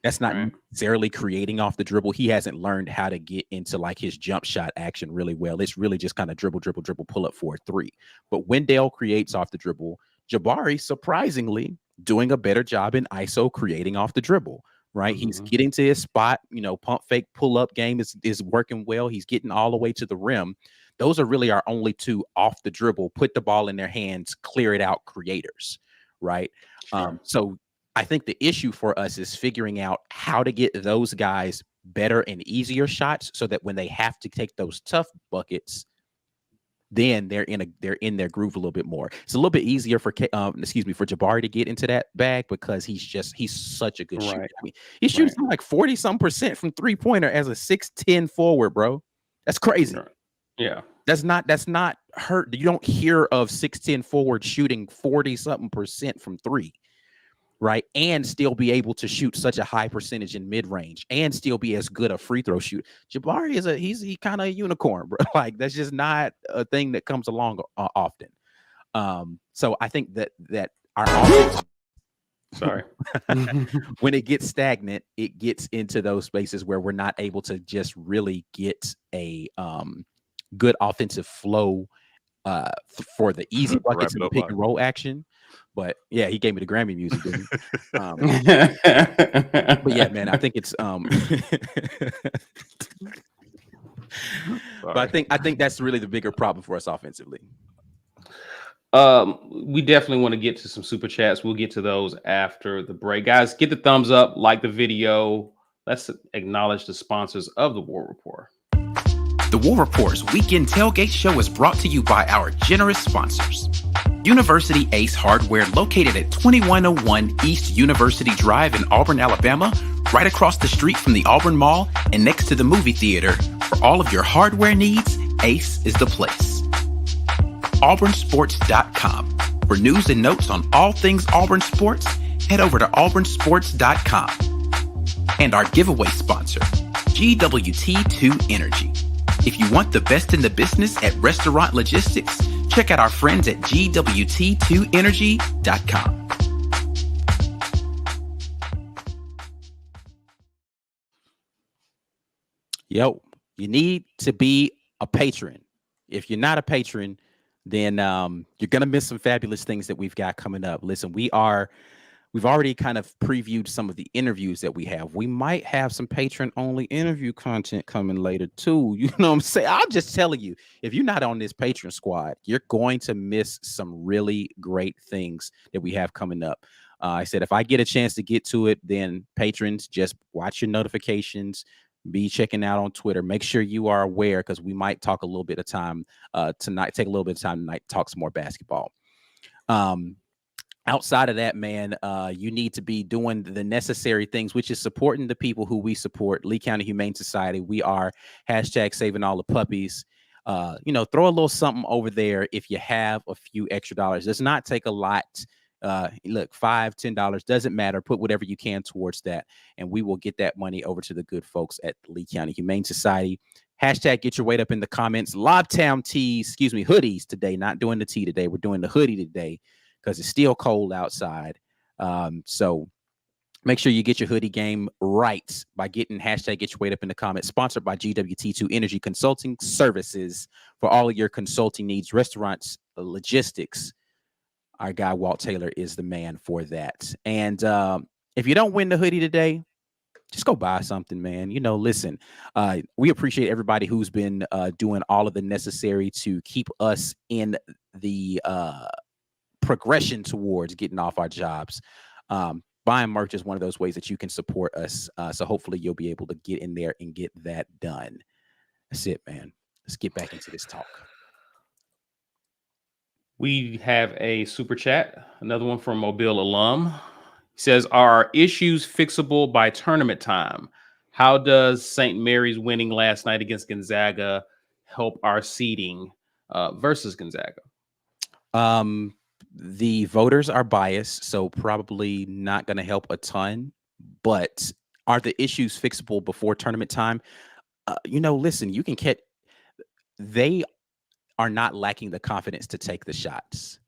that's not necessarily creating off the dribble. He hasn't learned how to get into like his jump shot action really well. It's really just kind of dribble, pull up for a three. But Wendell creates off the dribble. Jabari, surprisingly, doing a better job in ISO creating off the dribble, right? He's getting to his spot, pump fake, pull up game is working well. He's getting all the way to the rim. Those are really our only two off the dribble, put the ball in their hands, clear it out creators, right? Sure. So I think the issue for us is figuring out how to get those guys better and easier shots so that when they have to take those tough buckets, then they're in their groove a little bit more. It's a little bit easier for Jabari to get into that bag because he's such a good shooter. I mean, he shoots like 40-some% from 3-pointer as a 6'10" forward, bro. That's crazy. Yeah. That's not hurt. You don't hear of 6'10" forward shooting 40-something% from 3. Right, and still be able to shoot such a high percentage in mid range, and still be as good a free throw shoot. Jabari is he kind of a unicorn, bro. Like that's just not a thing that comes along often. So I think that our offense, sorry, when it gets stagnant, it gets into those spaces where we're not able to just really get a good offensive flow for the easy buckets and the pick and roll action. But yeah, he gave me the Grammy music, didn't he? But yeah, man, I think it's but I think that's really the bigger problem for us offensively. We definitely want to get to some super chats. We'll get to those after the break. Guys, get the thumbs up, like the video. Let's acknowledge the sponsors of the War Report. The War Report's Weekend Tailgate Show is brought to you by our generous sponsors. University Ace Hardware, located at 2101 East University Drive in Auburn, Alabama, right across the street from the Auburn Mall and next to the movie theater. For all of your hardware needs, Ace is the place. AuburnSports.com. For news and notes on all things Auburn Sports, head over to AuburnSports.com. And our giveaway sponsor, GWT2 Energy. If you want the best in the business at restaurant logistics, check out our friends at GWT2Energy.com. Yo, you need to be a patron. If you're not a patron, then you're going to miss some fabulous things that we've got coming up. Listen, we've already kind of previewed some of the interviews that we have. We might have some patron-only interview content coming later, too. You know what I'm saying? I'm just telling you, if you're not on this patron squad, you're going to miss some really great things that we have coming up. I said, if I get a chance to get to it, then patrons, just watch your notifications, be checking out on Twitter. Make sure you are aware because we might talk a little bit of time tonight, take a little bit of time tonight, talk some more basketball. Outside of that, man, you need to be doing the necessary things, which is supporting the people who we support. Lee County Humane Society. We are #saving all the puppies. Throw a little something over there if you have a few extra dollars. Does not take a lot. Look, $5, $10 doesn't matter. Put whatever you can towards that, and we will get that money over to the good folks at Lee County Humane Society. #get your weight up in the comments. Lobtown hoodies today. Not doing the tee today. We're doing the hoodie today, because it's still cold outside. So make sure you get your hoodie game right by getting #get your weight up in the comments. Sponsored by GWT2 Energy Consulting Services for all of your consulting needs, restaurants, logistics. Our guy, Walt Taylor, is the man for that. And if you don't win the hoodie today, just go buy something, man. Listen, we appreciate everybody who's been doing all of the necessary to keep us in the progression towards getting off our jobs. Buying merch is one of those ways that you can support us. So hopefully you'll be able to get in there and get that done. That's it, man. Let's get back into this talk. We have a super chat, another one from Mobile alum. He says, are issues fixable by tournament time? How does St. Mary's winning last night against Gonzaga help our seeding versus Gonzaga? The voters are biased, so probably not going to help a ton. But are the issues fixable before tournament time? Listen, you can catch. They are not lacking the confidence to take the shots.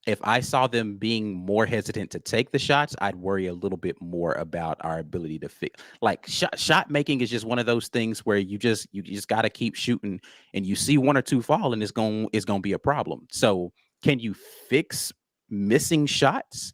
If I saw them being more hesitant to take the shots, I'd worry a little bit more about our ability to fix. Like shot making is just one of those things where you just got to keep shooting, and you see one or two fall, and it's going to be a problem. So can you fix missing shots?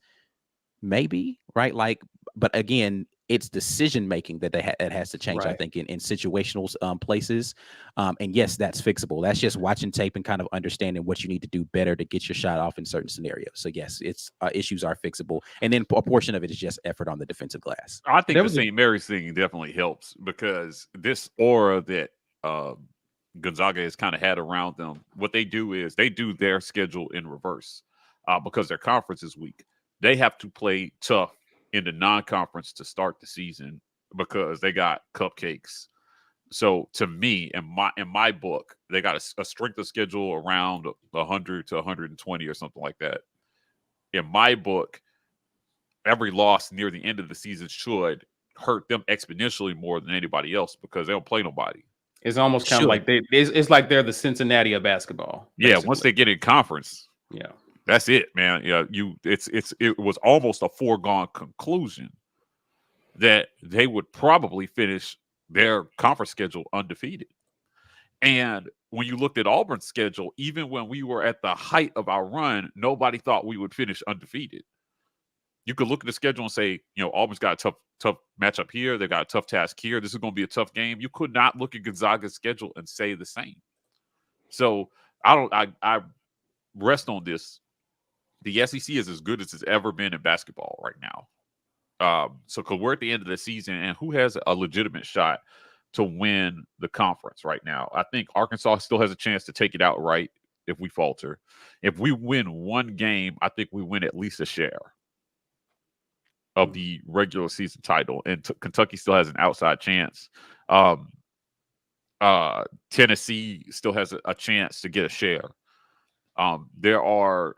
Maybe, right? Like, but again, it's decision making that it has to change. Right. I think in situational places, and yes, that's fixable. That's just watching tape and kind of understanding what you need to do better to get your shot off in certain scenarios. So yes, it's issues are fixable, and then a portion of it is just effort on the defensive glass. I think the St. Mary's thing definitely helps, because this aura that Gonzaga has kind of had around them, what they do is they do their schedule in reverse, because their conference is weak. They have to play tough in the non-conference to start the season because they got cupcakes. So to me, in my book, they got a strength of schedule around 100 to 120 or something like that. In my book, every loss near the end of the season should hurt them exponentially more than anybody else, because they don't play nobody. It's almost kind of like it's like they're the Cincinnati of basketball. Basically. Yeah, once they get in conference. Yeah. That's it, man. Yeah, it was almost a foregone conclusion that they would probably finish their conference schedule undefeated. And when you looked at Auburn's schedule, even when we were at the height of our run, nobody thought we would finish undefeated. You could look at the schedule and say, Auburn's got a tough matchup here. They got a tough task here. This is going to be a tough game. You could not look at Gonzaga's schedule and say the same. So I rest on this. The SEC is as good as it's ever been in basketball right now. So because we're at the end of the season, and who has a legitimate shot to win the conference right now? I think Arkansas still has a chance to take it outright if we falter. If we win one game, I think we win at least a share of the regular season title. And Kentucky still has an outside chance. Tennessee still has a chance to get a share. There are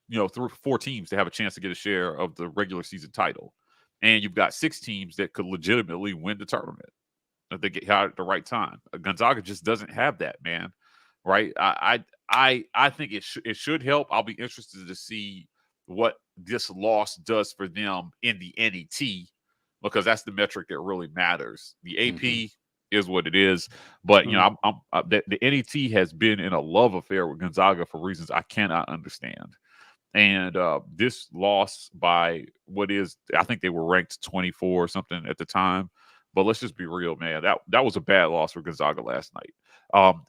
3 or 4 teams that have a chance to get a share of the regular season title. And you've got 6 teams that could legitimately win the tournament if they get out at the right time. Gonzaga just doesn't have that, man. Right? I think it should help. I'll be interested to see what this loss does for them in the NET, because that's the metric that really matters. The AP is what it is, but the NET has been in a love affair with Gonzaga for reasons I cannot understand. And this loss by I think they were ranked 24 or something at the time. But let's just be real, man. That was a bad loss for Gonzaga last night.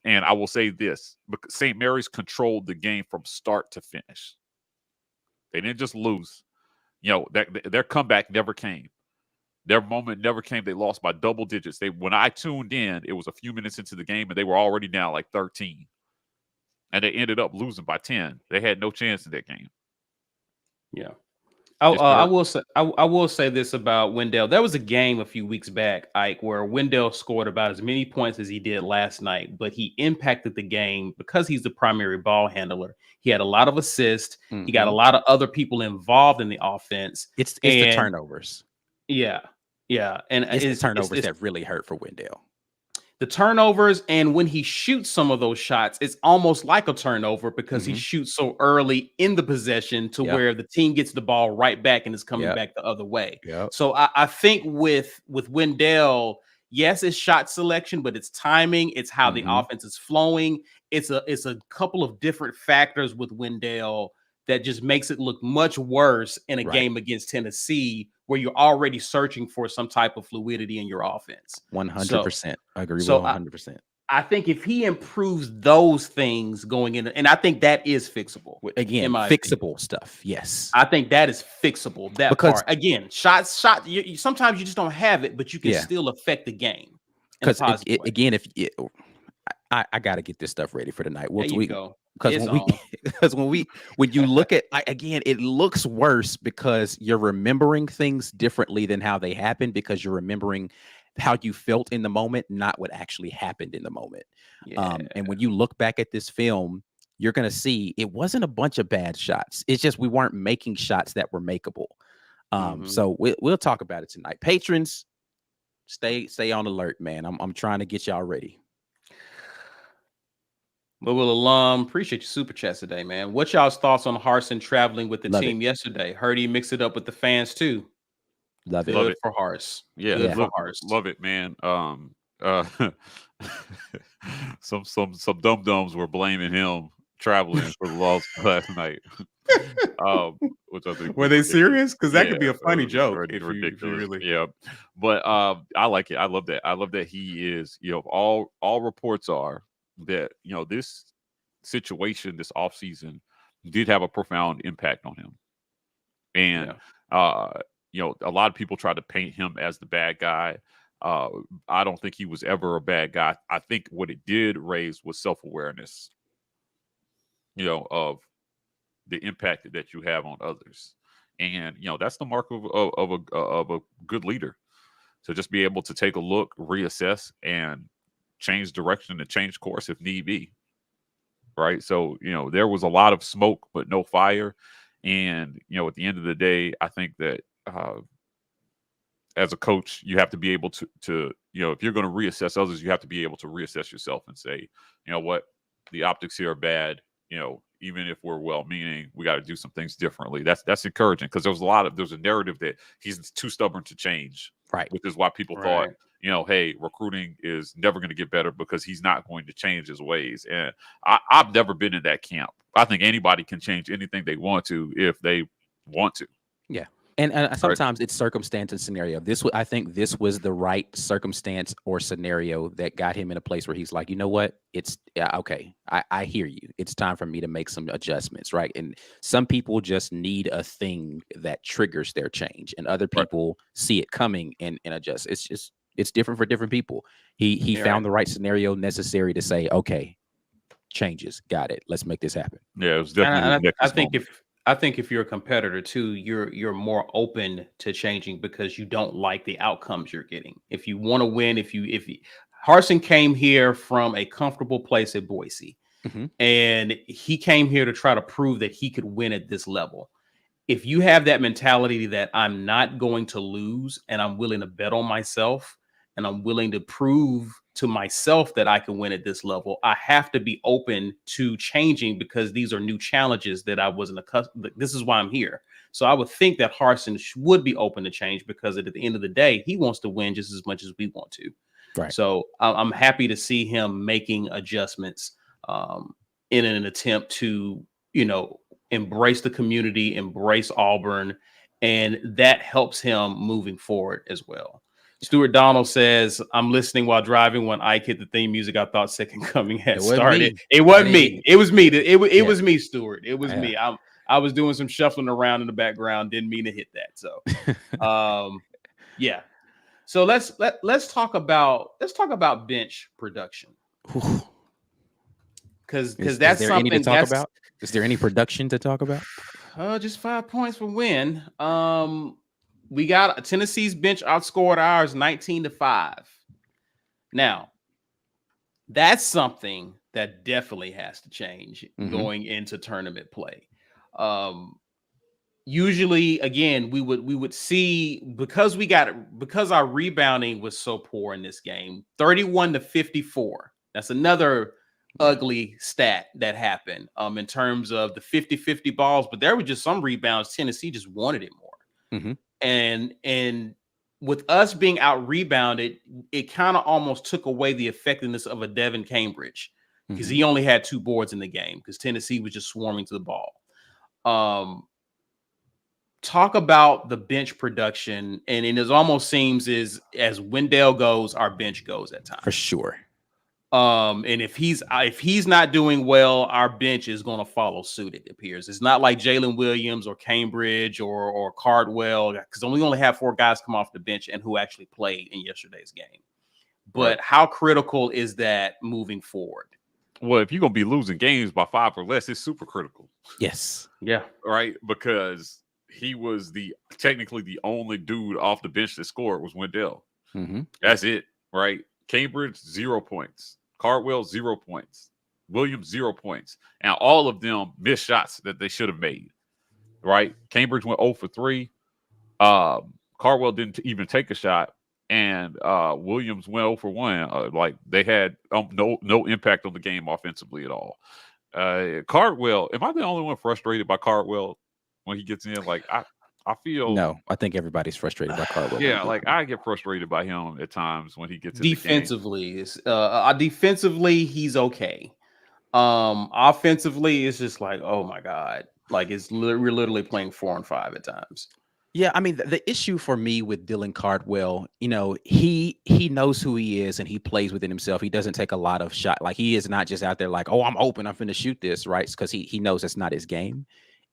And I will say this: St. Mary's controlled the game from start to finish. They didn't just lose. Their comeback never came. Their moment never came. They lost by double digits. When I tuned in, it was a few minutes into the game, and they were already down like 13. And they ended up losing by 10. They had no chance in that game. Yeah. I will say this about Wendell. There was a game a few weeks back, Ike, where Wendell scored about as many points as he did last night, but he impacted the game because he's the primary ball handler. He had a lot of assists. He got a lot of other people involved in the offense. It's the turnovers. Yeah. Yeah. And it's the turnovers that really hurt for Wendell. The turnovers, and when he shoots some of those shots, it's almost like a turnover because he shoots so early in the possession to where the team gets the ball right back and is coming back the other way. So I think with Wendell, yes, it's shot selection, but it's timing. It's how the offense is flowing. It's a couple of different factors with Wendell that just makes it look much worse in a game against Tennessee, where you're already searching for some type of fluidity in your offense. 100%. I agree with 100%. I think if he improves those things going in, and I think that is fixable. Again, fixable stuff. Yes. I think that is fixable. That part. Again, shot. Sometimes you just don't have it, but you can still affect the game. Because again, I got to get this stuff ready for tonight. There you go. Because when you look at, again, it looks worse because you're remembering things differently than how they happened, because you're remembering how you felt in the moment, not what actually happened in the moment. And when you look back at this film, you're going to see it wasn't a bunch of bad shots. It's just we weren't making shots that were makeable. So we'll talk about it tonight. Patrons, stay on alert, man. I'm trying to get y'all ready. Louisville alum, appreciate your super chats today, man. What y'all's thoughts on Harsin traveling with the team yesterday? Heard he mixed it up with the fans too. Love it. Good for Hars. Yeah, good for Hars. Love it, man. Some dum dums were blaming him traveling for the loss last night. Which I think were they serious? Because that could be a funny joke. If ridiculous. you really... Yeah, but I like it. I love that. I love that he is. All reports are that this situation this offseason did have a profound impact on him, and a lot of people try to paint him as the bad guy. I don't think he was ever a bad guy. I think what it did raise was self-awareness, of the impact that you have on others. And, that's the mark of a good leader, to just be able to take a look, reassess, and change direction and change course if need be. Right. So, there was a lot of smoke, but no fire. And, at the end of the day, I think that as a coach, you have to be able to if you're going to reassess others, you have to be able to reassess yourself and say, you know what, the optics here are bad. Even if we're well-meaning, we got to do some things differently. That's encouraging, because there's a narrative that he's too stubborn to change, right? Which is why people thought, hey, recruiting is never going to get better because he's not going to change his ways. And I've never been in that camp. I think anybody can change anything they want to if they want to. Yeah. And sometimes it's circumstance and scenario. I think this was the right circumstance or scenario that got him in a place where he's like, you know what? Okay. I hear you. It's time for me to make some adjustments, right? And some people just need a thing that triggers their change, and other people see it coming and adjust. It's different for different people. He found the right scenario necessary to say, okay, changes, got it. Let's make this happen. Yeah, it was definitely. I think if you're a competitor too, you're more open to changing because you don't like the outcomes you're getting. If you want to win, if Harsin came here from a comfortable place at Boise, and he came here to try to prove that he could win at this level. If you have that mentality that I'm not going to lose, and I'm willing to bet on myself, and I'm willing to prove to myself that I can win at this level, I have to be open to changing, because these are new challenges that I wasn't accustomed. This is why I'm here. So I would think that Harsin would be open to change, because at the end of the day, he wants to win just as much as we want to. Right. So I'm happy to see him making adjustments in an attempt to, embrace the community, embrace Auburn, and that helps him moving forward as well. Stuart Donald says, I'm listening while driving. When Ike hit the theme music, I thought Second Coming had started. It wasn't me. It was me. It was me, Stuart. It was me. I was doing some shuffling around in the background. Didn't mean to hit that. So, yeah. So let's talk about bench production. Because that's something to talk about. Is there any production to talk about? Just 5 points for win. We got Tennessee's bench outscored ours 19-5. Now, that's something that definitely has to change going into tournament play. Usually, again, we would see, because our rebounding was so poor in this game, 31-54. That's another ugly stat that happened in terms of the 50-50 balls, but there were just some rebounds Tennessee just wanted it more. And with us being out rebounded, it kind of almost took away the effectiveness of a Devin Cambridge, because he only had 2 boards in the game because Tennessee was just swarming to the ball. Talk about the bench production, and it almost seems as Wendell goes, our bench goes at times. For sure. And if he's not doing well, our bench is going to follow suit. It appears it's not like Jalen Williams or Cambridge or Cardwell, because we only have 4 guys come off the bench and who actually played in yesterday's game. But how critical is that moving forward? Well, if you're going to be losing games by 5 or less, it's super critical. Yes. Yeah. Right. Because he was technically the only dude off the bench that scored was Wendell. That's it. Right. Cambridge, 0 points. Cardwell, 0 points. Williams, 0 points. And all of them missed shots that they should have made. Right? Cambridge went 0 for 3. Cardwell didn't even take a shot. and Williams went 0 for 1. Like they had no impact on the game offensively at all. Cardwell, am I the only one frustrated by Cardwell when he gets in? Like I feel I think everybody's frustrated by Cardwell. Yeah, like I get frustrated by him at times when he gets defensively. Defensively, he's okay. Offensively, it's just like, oh my god, like we're literally playing 4 and 5 at times. Yeah, I mean, the issue for me with Dylan Cardwell, he knows who he is and he plays within himself. He doesn't take a lot of shot. Like he is not just out there like, oh, I'm open, I'm finna shoot this, right? Because he knows that's not his game.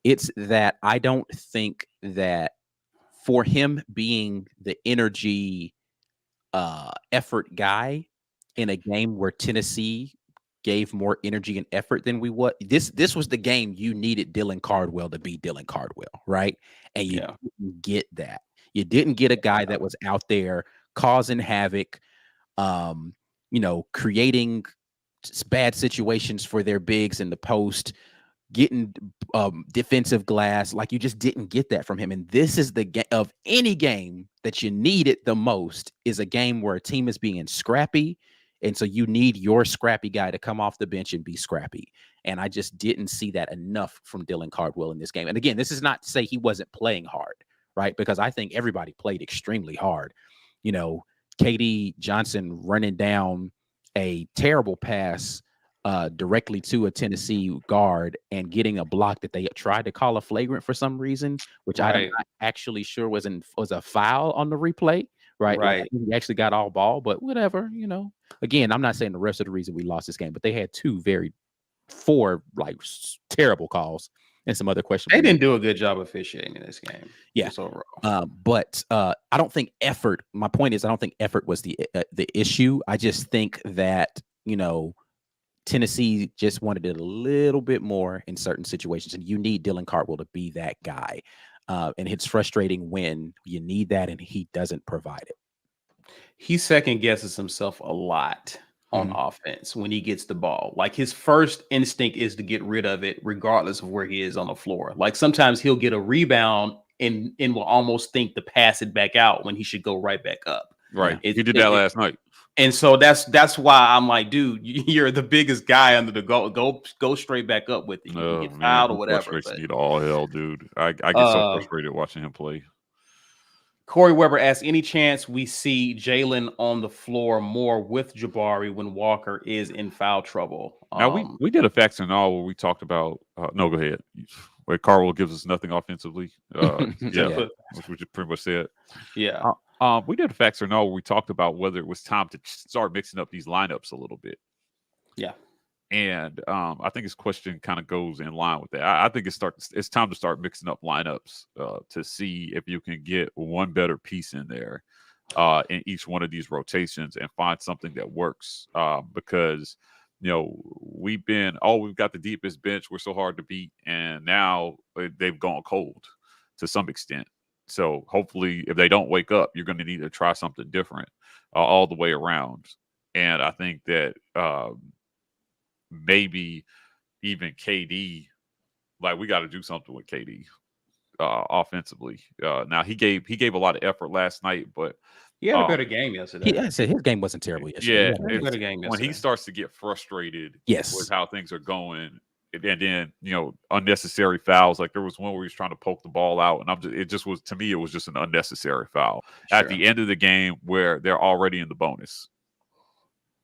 It's that I don't think that for him being the energy effort guy in a game where Tennessee gave more energy and effort than we what this was the game you needed Dylan Cardwell to be Dylan Cardwell, right? And you didn't get that. You didn't get a guy that was out there causing havoc, creating bad situations for their bigs in the post, getting defensive glass. Like you just didn't get that from him. And this is the game of any game that you need it the most is a game where a team is being scrappy. And so you need your scrappy guy to come off the bench and be scrappy. And I just didn't see that enough from Dylan Cardwell in this game. And again, this is not to say he wasn't playing hard, right? Because I think everybody played extremely hard. KD Johnson running down a terrible pass directly to a Tennessee guard and getting a block that they tried to call a flagrant for some reason, which I'm not actually sure was a foul on the replay. Right. Like, he actually got all ball, but whatever, Again, I'm not saying the rest of the reason we lost this game, but they had four terrible calls and some other questions. They didn't do a good job officiating in this game. Yeah. Overall. But I don't think effort. My point is, I don't think effort was the issue. I just think that, Tennessee just wanted it a little bit more in certain situations, and you need Dylan Cardwell to be that guy. And it's frustrating when you need that and he doesn't provide it. He second guesses himself a lot on offense when he gets the ball. Like his first instinct is to get rid of it regardless of where he is on the floor. Like sometimes he'll get a rebound and will almost think to pass it back out when he should go right back up. Right. He did that last night. And so that's why I'm like, dude, you're the biggest guy under the go straight back up with it. You can get fouled or whatever. But all hell, dude. I get so frustrated watching him play. Corey Weber asks, any chance we see Jalen on the floor more with Jabari when Walker is in foul trouble? Now we did a facts and all where we talked about no, go ahead. Where Cardwell gives us nothing offensively. Which you pretty much said. Yeah. We did a facts or no where we talked about whether it was time to start mixing up these lineups a little bit. Yeah. And I think his question kind of goes in line with that. I think it's time to start mixing up lineups to see if you can get one better piece in there in each one of these rotations and find something that works. Because we've got the deepest bench. We're so hard to beat, and now they've gone cold to some extent. So hopefully, if they don't wake up, you're going to need to try something different all the way around. And I think that maybe even KD, like we got to do something with KD offensively. Now he gave a lot of effort last night, but he had a better game yesterday. I said his game wasn't terrible yesterday. Yeah, better game yesterday. When he starts to get frustrated yes. with how things are going, and then unnecessary fouls. Like there was one where he was trying to poke the ball out, and it was just an unnecessary foul at the end of the game where they're already in the bonus.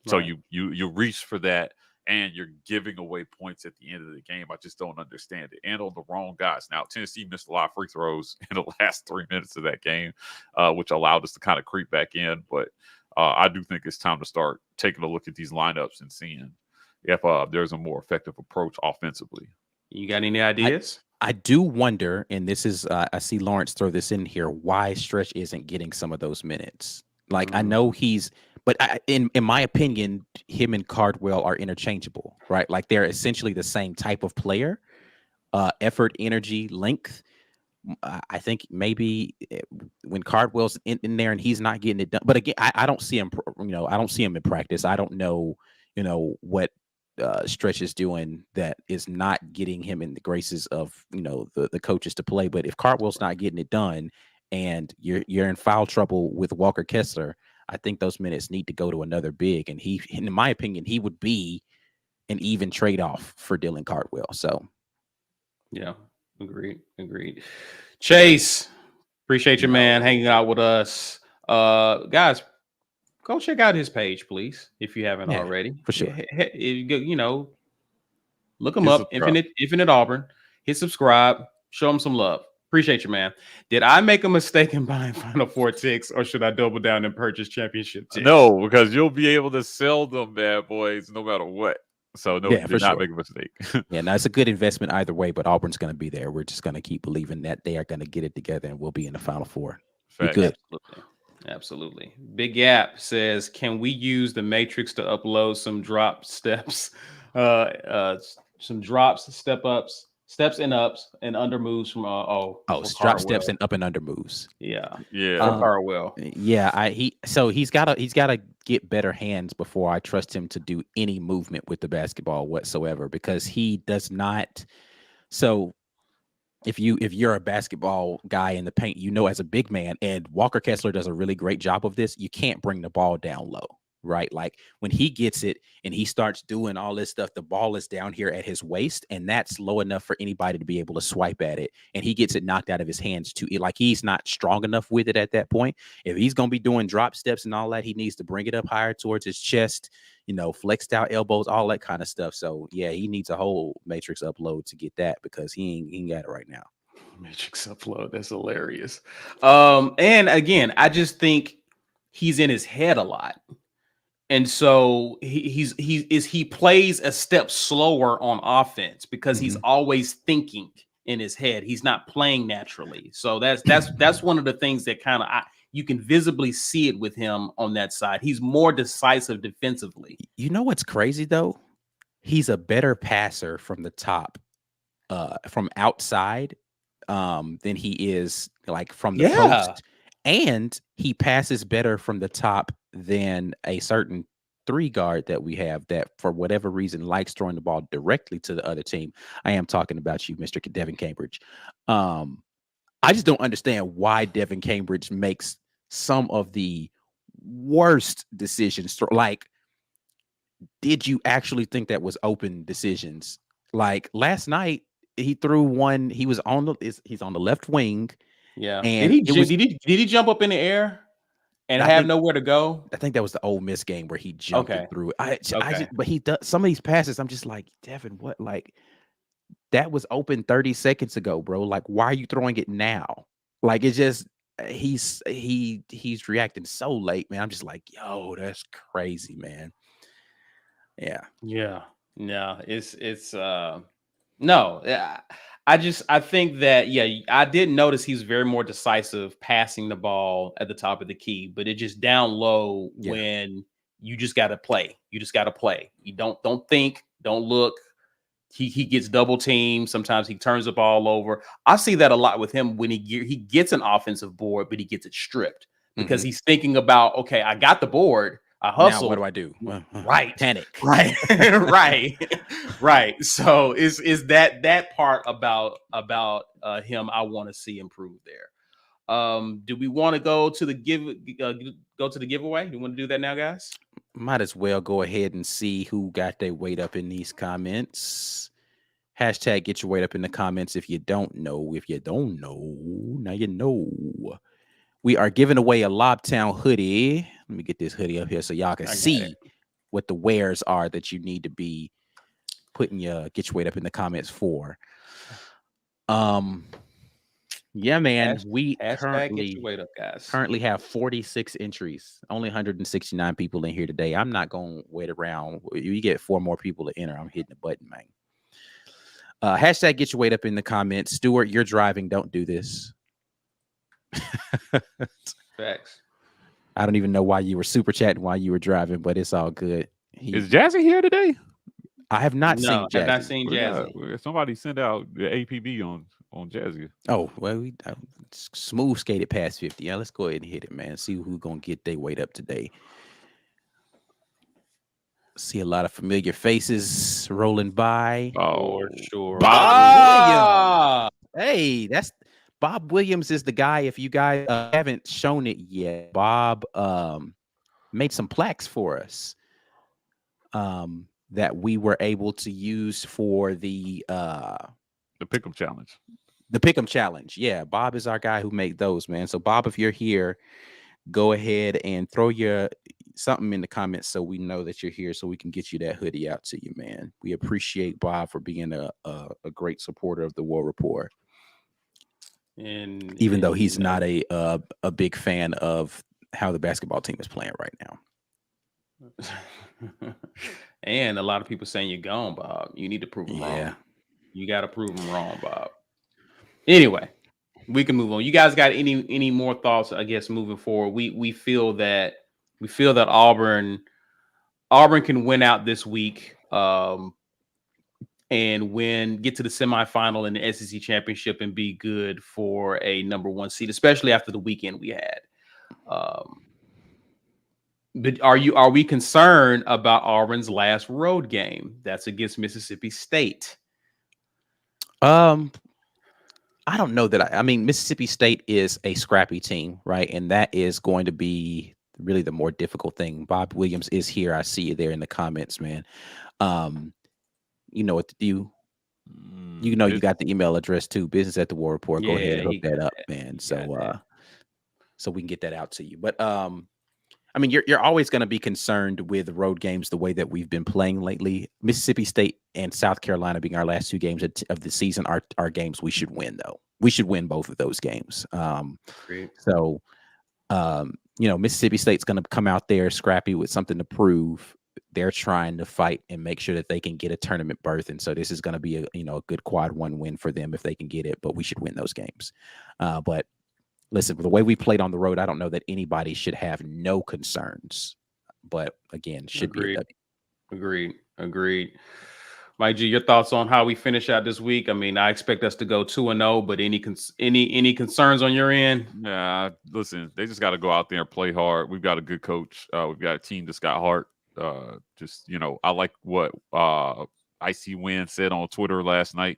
So you reach for that, and you're giving away points at the end of the game. I just don't understand it. And on the wrong guys. Now, Tennessee missed a lot of free throws in the last 3 minutes of that game, which allowed us to kind of creep back in. But I do think it's time to start taking a look at these lineups and seeing if there's a more effective approach offensively. You got any ideas? I do wonder, and this is, I see Lawrence throw this in here, why Stretch isn't getting some of those minutes. Like, I know but in my opinion, him and Cardwell are interchangeable, right? Like they're essentially the same type of player, effort, energy, length. I think maybe when Cardwell's in there and he's not getting it done, but again, I don't see him, I don't see him in practice. I don't know, what Stretch is doing that is not getting him in the graces of, the coaches to play. But if Cardwell's not getting it done and you're in foul trouble with Walker Kessler, I think those minutes need to go to another big. And he, in my opinion, he would be an even trade-off for Dylan Cardwell. So, yeah, agreed. Chase, appreciate you, man, hanging out with us. Guys, go check out his page, please, if you haven't already. For sure. You know, look him up, Infinite Auburn. Hit subscribe, show him some love. Appreciate you, man. Did I make a mistake in buying Final Four ticks, or should I double down and purchase championship ticks? No, because you'll be able to sell them bad boys no matter what. So no, did not make a mistake. Yeah, no, it's a good investment either way, but Auburn's going to be there. We're just going to keep believing that they are going to get it together and we'll be in the Final Four. Be good. Absolutely. Big Gap says, can we use the Matrix to upload some drop steps, some drops, steps and ups and under moves from drop steps and up and under moves. Yeah. Carwell. Yeah, he's got to get better hands before I trust him to do any movement with the basketball whatsoever, because he does not. So if you're a basketball guy in the paint, as a big man, and Walker Kessler does a really great job of this, you can't bring the ball down low. Right? Like when he gets it and he starts doing all this stuff, the ball is down here at his waist, and that's low enough for anybody to be able to swipe at it. And he gets it knocked out of his hands too. Like he's not strong enough with it at that point. If he's going to be doing drop steps and all that, he needs to bring it up higher towards his chest, flexed out elbows, all that kind of stuff. So yeah, he needs a whole Matrix upload to get that, because he ain't got it right now. Matrix upload. That's hilarious. And again, I just think he's in his head a lot. And so he plays a step slower on offense because he's always thinking in his head. He's not playing naturally. So that's one of the things that kind of you can visibly see it with him on that side. He's more decisive defensively. You know what's crazy though? He's a better passer from the top, from outside, than he is like from the post. And he passes better from the top than a certain 3 guard that we have that for whatever reason likes throwing the ball directly to the other team. I am talking about you, Mr. Devin Cambridge. I just don't understand why Devin Cambridge makes some of the worst decisions. Like, did you actually think that was open decisions? Like last night, he threw one. He's on the left wing. Yeah. And did he jump up in the air and have nowhere to go? I think that was the Ole Miss game where he jumped through it. But he does some of these passes. I'm just like, Devin, what? Like, that was open 30 seconds ago, bro. Like, why are you throwing it now? Like, it's just he's reacting so late, man. I'm just like, yo, that's crazy, man. Yeah. No, it's no. I think that, I did notice he's very more decisive passing the ball at the top of the key, but it just down low when you just got to play. You just got to play. You don't think, don't look. He gets double teamed. Sometimes he turns the ball over. I see that a lot with him when he gets an offensive board, but he gets it stripped because he's thinking about, okay, I got the board. I hustle. Now what do I do? Right. Panic. Right. Right. So is that part about him I want to see improve there. Do we want to go to the giveaway? Do you want to do that now, guys? Might as well go ahead and see who got their weight up in these comments. Hashtag get your weight up in the comments if you don't know. If you don't know, now you know. We are giving away a Lobtown hoodie. Let me get this hoodie up here so y'all can see what the wares are that you need to be putting get your weight up in the comments for. Yeah, man. We currently have 46 entries. Only 169 people in here today. I'm not going to wait around. You get 4 more people to enter. I'm hitting the button, man. Hashtag get your weight up in the comments. Stuart, you're driving. Don't do this. Facts. I don't even know why you were super chatting while you were driving, but it's all good. Is Jazzy here today? I have not seen Jazzy. I've not seen Jazzy. Somebody sent out the APB on Jazzy. Oh, well, we smooth skated past 50. Yeah, let's go ahead and hit it, man. See who's going to get their weight up today. See a lot of familiar faces rolling by. Oh, sure. Hey, Bob Williams is the guy. If you guys haven't shown it yet, Bob made some plaques for us that we were able to use for the Pick'em challenge. The Pick'em challenge. Yeah, Bob is our guy who made those, man. So Bob, if you're here, go ahead and throw your something in the comments so we know that you're here, so we can get you that hoodie out to you, man. We appreciate Bob for being a great supporter of the War Report. And even though he's not a big fan of how the basketball team is playing right now. And a lot of people saying you're gone, Bob. You need to prove them wrong. You got to prove them wrong, Bob. Anyway, we can move on. You guys got any more thoughts, I guess, moving forward? We feel that Auburn can win out this week. And get to the semifinal in the SEC championship and be good for a number 1 seed, especially after the weekend we had. But are we concerned about Auburn's last road game? That's against Mississippi State. I don't know that. I mean, Mississippi State is a scrappy team, right? And that is going to be really the more difficult thing. Bob Williams is here. I see you there in the comments, man. You know what to do. You know, you got the email address too, business@the-war report. Go ahead and hook that up, man. So we can get that out to you. But I mean, you're always going to be concerned with road games the way that we've been playing lately. Mississippi State and South Carolina being our last 2 games of the season are games we should win, though. We should win both of those games. So Mississippi State's going to come out there scrappy with something to prove. They're trying to fight and make sure that they can get a tournament berth. And so this is going to be a good quad 1 win for them if they can get it, but we should win those games. But listen, the way we played on the road, I don't know that anybody should have no concerns, but again, should be a W. Agreed. Mike G, your thoughts on how we finish out this week? I mean, I expect us to go 2-0, but any concerns on your end? Yeah, listen, they just got to go out there and play hard. We've got a good coach. We've got a team that's got heart. I like what Icy Wynn said on Twitter last night,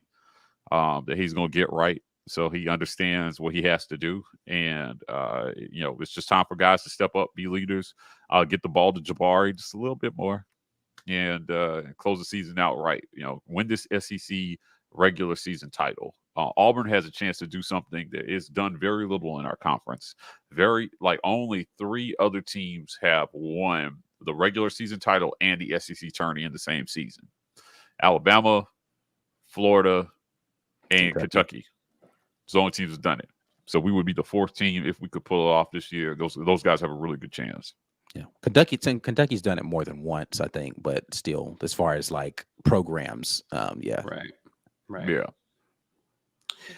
that he's going to get right. So he understands what he has to do. And, it's just time for guys to step up, be leaders, get the ball to Jabari just a little bit more and close the season out right. Win this SEC regular season title. Auburn has a chance to do something that is done very little in our conference. Only 3 other teams have won the regular season title and the SEC tourney in the same season. Alabama, Florida, and Kentucky. It's the only teams have done it. So we would be the 4th team if we could pull it off this year. Those guys have a really good chance. Yeah, Kentucky's done it more than once, I think, but still, as far as like programs, yeah, right, yeah.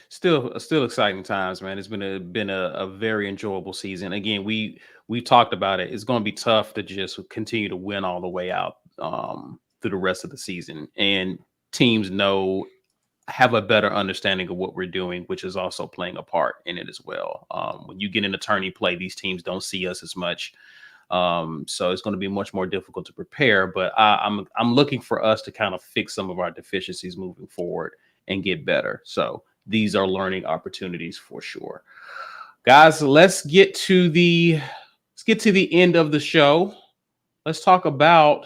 Still exciting times, man. It's been a very enjoyable season. Again, we talked about it. It's going to be tough to just continue to win all the way out through the rest of the season, and teams have a better understanding of what we're doing, which is also playing a part in it as well. When you get into tourney play, these teams don't see us as much. So it's going to be much more difficult to prepare, but I'm looking for us to kind of fix some of our deficiencies moving forward and get better. So these are learning opportunities for sure. Guys, let's get to the end of the show. Let's talk about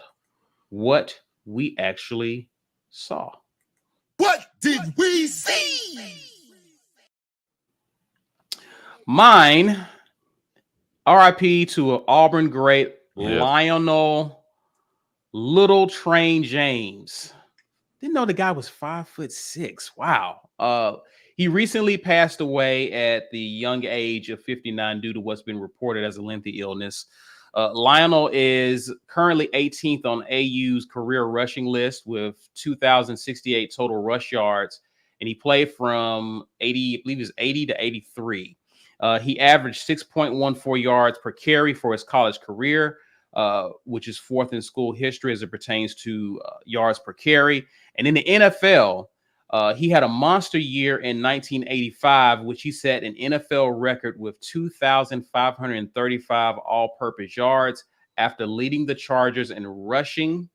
what we actually saw. What did we see? Mine, RIP to an Auburn great, yes. Lionel Little Train James. Didn't know the guy was 5'6". Wow. He recently passed away at the young age of 59 due to what's been reported as a lengthy illness. Lionel is currently 18th on AU's career rushing list with 2,068 total rush yards, and he played from 80 to 83. He averaged 6.14 yards per carry for his college career, which is 4th in school history as it pertains to yards per carry. And in the NFL, he had a monster year in 1985, which he set an NFL record with 2,535 all-purpose yards. After leading the Chargers in rushing,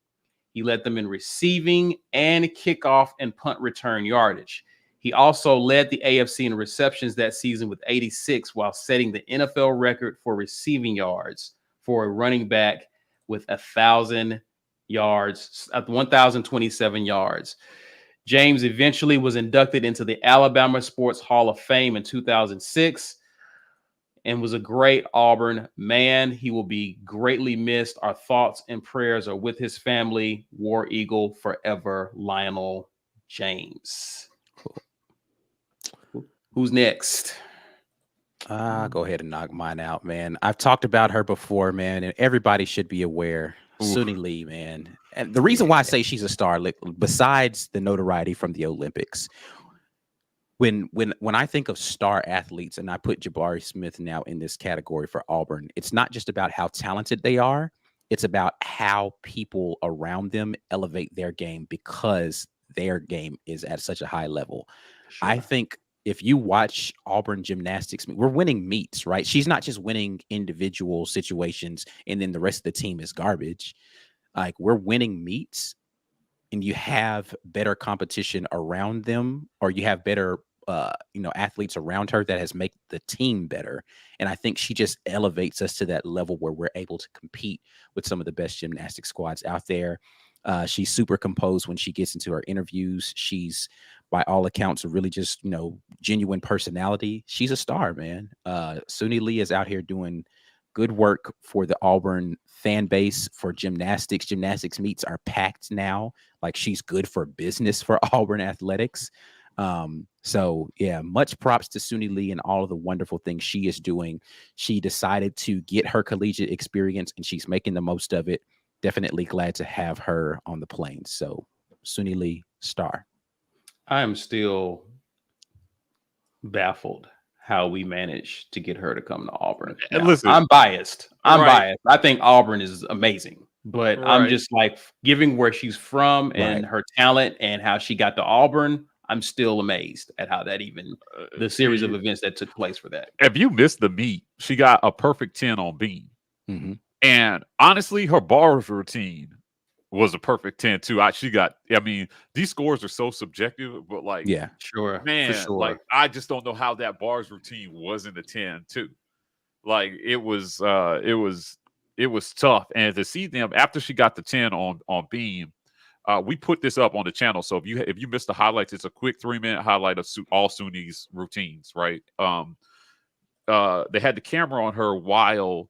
he led them in receiving and kickoff and punt return yardage. He also led the AFC in receptions that season with 86, while setting the NFL record for receiving yards for a running back with 1,000 yards, 1,027 yards. James eventually was inducted into the Alabama Sports Hall of Fame in 2006 and was a great Auburn man. He will be greatly missed. Our thoughts and prayers are with his family. War Eagle forever, Lionel James. Who's next? Go ahead and knock mine out, man. I've talked about her before, man, and everybody should be aware. Suny Lee, man. And the reason why I say she's a star, besides the notoriety from the Olympics, when I think of star athletes, and I put Jabari Smith now in this category for Auburn, it's not just about how talented they are. It's about how people around them elevate their game because their game is at such a high level. Sure. I think if you watch Auburn gymnastics, we're winning meets, right? She's not just winning individual situations and then the rest of the team is garbage. Like, we're winning meets and you have better competition around them, or you have better, athletes around her that has made the team better. And I think she just elevates us to that level where we're able to compete with some of the best gymnastic squads out there. She's super composed when she gets into her interviews. She's, by all accounts, a really just, genuine personality. She's a star, man. Suny Lee is out here doing good work for the Auburn fan base for gymnastics. Gymnastics meets are packed now. Like, she's good for business for Auburn athletics. So yeah, much props to Suny Lee and all of the wonderful things she is doing. She decided to get her collegiate experience and she's making the most of it. Definitely glad to have her on the plane. So Suny Lee, star. I am still baffled how we managed to get her to come to Auburn. Now, listen, I'm biased. Biased. I think Auburn is amazing, but I'm just like, giving where she's from and her talent and how she got to Auburn, I'm still amazed at how that even, the series of events that took place for that. If you missed the meet, she got a perfect 10 on beam. Mm-hmm. And honestly, her bars routine was a perfect 10 too. These scores are so subjective, but like, yeah, sure, man, sure. Like, I just don't know how that bars routine wasn't a 10 too. Like, it was tough. And to see them after she got the 10 on beam, we put this up on the channel. So if you missed the highlights, it's a quick 3-minute highlight of all Suny's routines, right? They had the camera on her while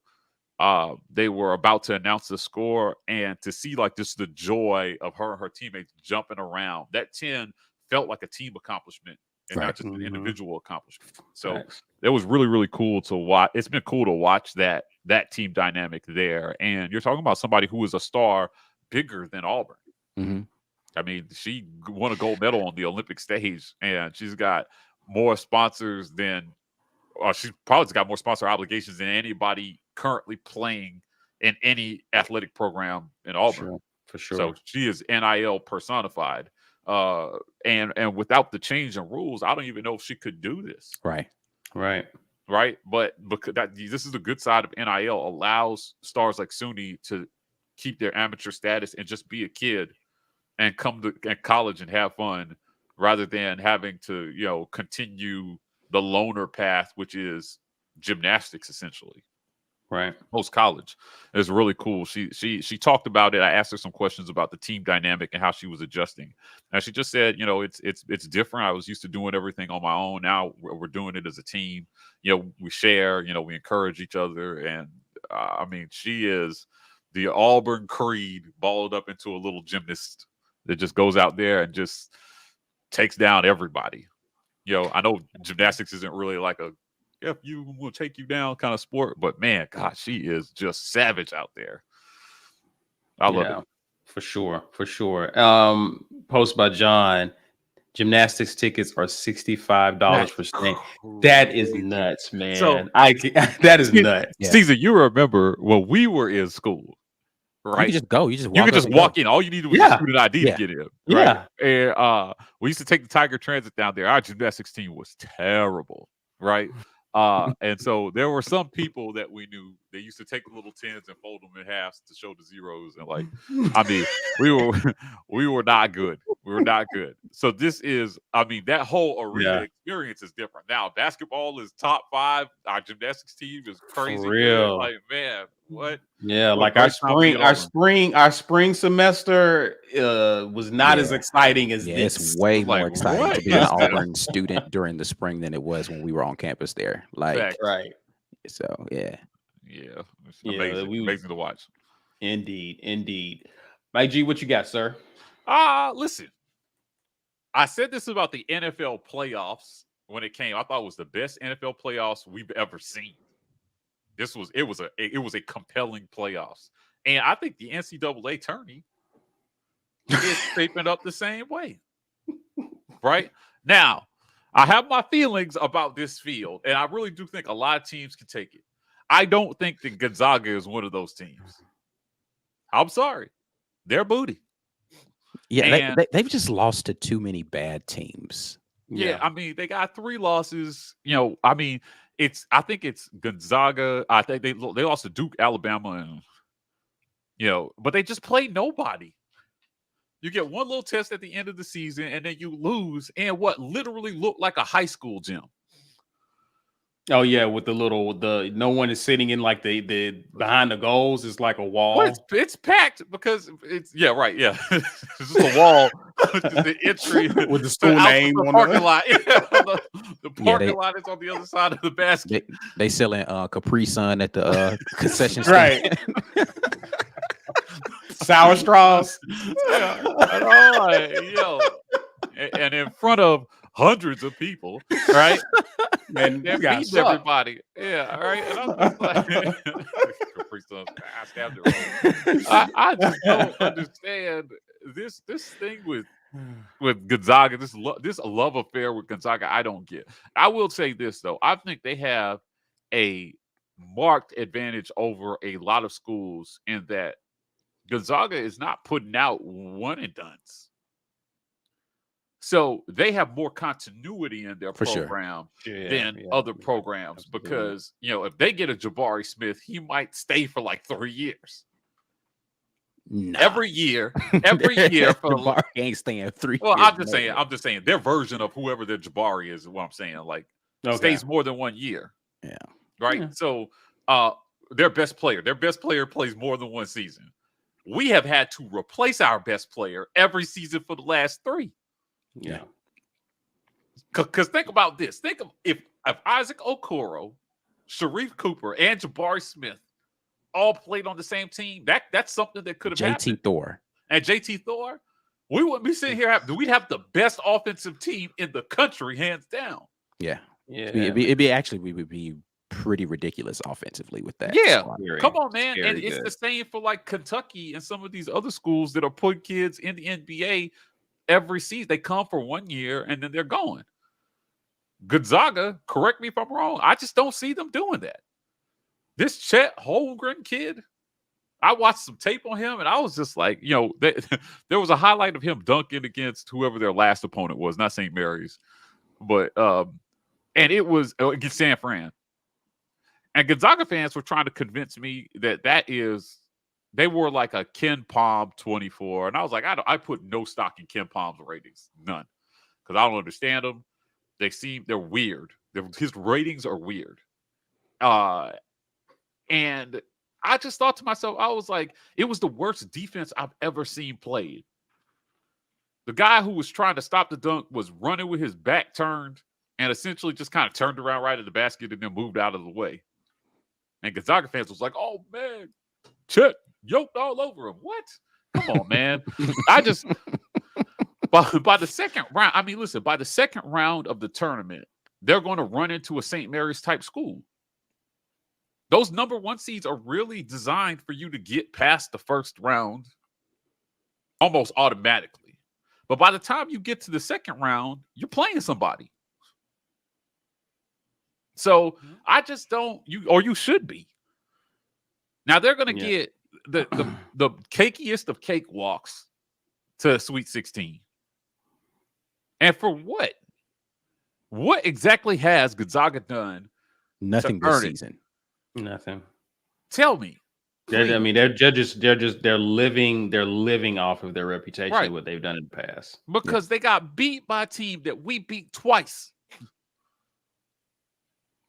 they were about to announce the score, and to see like just the joy of her and her teammates jumping around, that 10 felt like a team accomplishment and not just an individual accomplishment. So it was really, really cool to watch. It's been cool to watch that team dynamic there. And you're talking about somebody who is a star bigger than Auburn. Mm-hmm. I mean, she won a gold medal on the Olympic stage, and she's got more sponsors than, or she's probably got more sponsor obligations than anybody currently playing in any athletic program in Auburn. For sure. So she is NIL personified. And without the change in rules, I don't even know if she could do this. Right. But because this is the good side of NIL, allows stars like Suny to keep their amateur status and just be a kid and come to college and have fun, rather than having to, continue the loner path, which is gymnastics essentially. Right. Post college. It's really cool. She talked about it. I asked her some questions about the team dynamic and how she was adjusting. And she just said, it's different. I was used to doing everything on my own. Now we're doing it as a team. We share, we encourage each other. And she is the Auburn creed balled up into a little gymnast that just goes out there and just takes down everybody. I know gymnastics isn't really like a if you will take you down kind of sport, but man, gosh, she is just savage out there. I love it. For sure. Post by John, gymnastics tickets are $65 for staying. That is nuts, man. So, that is nuts. Yeah. Caesar, you remember when we were in school, right? You could just go. You could just walk in. All you needed was a student ID to get in. Right? Yeah. And we used to take the Tiger Transit down there. Our gymnastics team was terrible, right? And so there were some people that we knew, they used to take the little 10s and fold them in halves to show the zeros. And we were not good. We're not good. So this is, I mean, that whole arena Yeah. experience is different. Now, basketball is top 5. Our gymnastics team is crazy For good. real. Like, man, what? Yeah, What like a great time to be at our spring semester was not as exciting as this. It's way Like, more exciting what to be an is this? Auburn student during the spring than it was when we were on campus there. Like, Facts. Right. so yeah. Yeah, it's Yeah, amazing. Amazing to watch. Indeed. Mike G, what you got, sir? Listen. I said this about the NFL playoffs when it came. I thought it was the best NFL playoffs we've ever seen. It was a compelling playoffs. And I think the NCAA tourney is shaping up the same way. Right? Now, I have my feelings about this field, and I really do think a lot of teams can take it. I don't think that Gonzaga is one of those teams. I'm sorry. They're booty. Yeah, they've just lost to too many bad teams. Yeah, I mean, they got 3 losses. I mean, I think it's Gonzaga. I think they lost to Duke, Alabama, and but they just played nobody. You get one little test at the end of the season, and then you lose in what literally looked like a high school gym. Oh yeah, with no one is sitting in like the behind the goals is like a wall. Well, it's packed because it's right. It's just a wall, the entry with the school name on the parking lot. The parking lot is on the other side of the basket. They selling Capri Sun at the concession stand. Right. Sour straws. And in front of hundreds of people, right? And they're beating everybody. Yeah, all right. And I'm just like, Capri Sun, I stabbed it wrong. I just don't understand this thing with Gonzaga. This love affair with Gonzaga, I don't get. I will say this though. I think they have a marked advantage over a lot of schools in that Gonzaga is not putting out one and dones. So they have more continuity in their program than other programs because, if they get a Jabari Smith, he might stay for like 3 years. Nah. Every year for Jabari ain't staying 3 well, years. I'm just saying their version of whoever their Jabari is what I'm saying. Like stays more than 1 year. Yeah. Right. Yeah. So their best player plays more than one season. We have had to replace our best player every season for the last 3. Yeah. Because think about this. Think of if Isaac Okoro, Sharif Cooper, and Jabari Smith all played on the same team, that's something that could have happened. JT Thor. And JT Thor, we wouldn't be sitting here. We'd have the best offensive team in the country, hands down. Yeah. Yeah. We would be pretty ridiculous offensively with that. Yeah. Come on, man. And it's the same for like Kentucky and some of these other schools that are putting kids in the NBA every season. They come for 1 year and then they're going. Gonzaga, correct me if I'm wrong, I just don't see them doing that. This Chet Holmgren kid, I watched some tape on him and I was just like, there was a highlight of him dunking against whoever their last opponent was, not St. Mary's, but and it was against San Fran. And Gonzaga fans were trying to convince me that they were like a Ken Palm 24. And I was like, I put no stock in Ken Palm's ratings. None. Because I don't understand them. They're weird. His ratings are weird. And I just thought to myself, I was like, it was the worst defense I've ever seen played. The guy who was trying to stop the dunk was running with his back turned and essentially just kind of turned around right at the basket and then moved out of the way. And Gonzaga fans was like, oh, man, Chet yoked all over him. What? Come on, man. I just by the second round, by the second round of the tournament, they're going to run into a St. Mary's type school. Those number 1 seeds are really designed for you to get past the first round almost automatically. But by the time you get to the second round, you're playing somebody. So I just don't, you should be. Now they're going to get the cakiest of cakewalks to Sweet 16. And for what? What exactly has Gonzaga done? Nothing this season. Nothing. Tell me. I mean, they're living off of their reputation, what they've done in the past. Because they got beat by a team that we beat twice.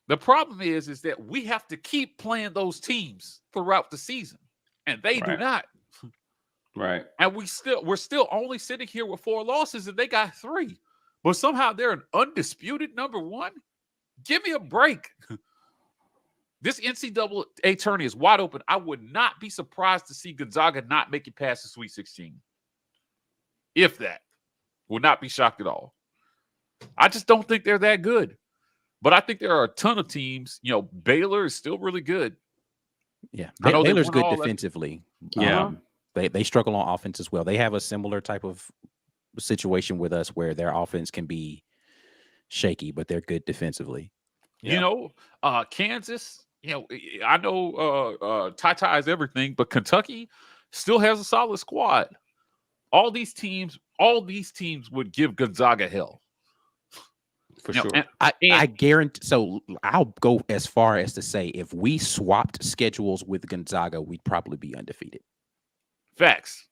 The problem is that we have to keep playing those teams throughout the season, and they do not. Right. And we're still only sitting here with 4 losses, and they got 3. But somehow they're an undisputed number 1. Give me a break. This NCAA tourney is wide open. I would not be surprised to see Gonzaga not make it past the Sweet 16. If that. Would not be shocked at all. I just don't think they're that good. But I think there are a ton of teams. You know, Baylor is still really good. Yeah, Baylor's good defensively. Yeah. They struggle on offense as well. They have a similar type of situation with us where their offense can be shaky, but they're good defensively. Yeah. You know, Kansas, you know, I know Ty is everything, but Kentucky still has a solid squad. All these teams would give Gonzaga hell. For sure. I guarantee. So I'll go as far as to say if we swapped schedules with Gonzaga, we'd probably be undefeated. Facts.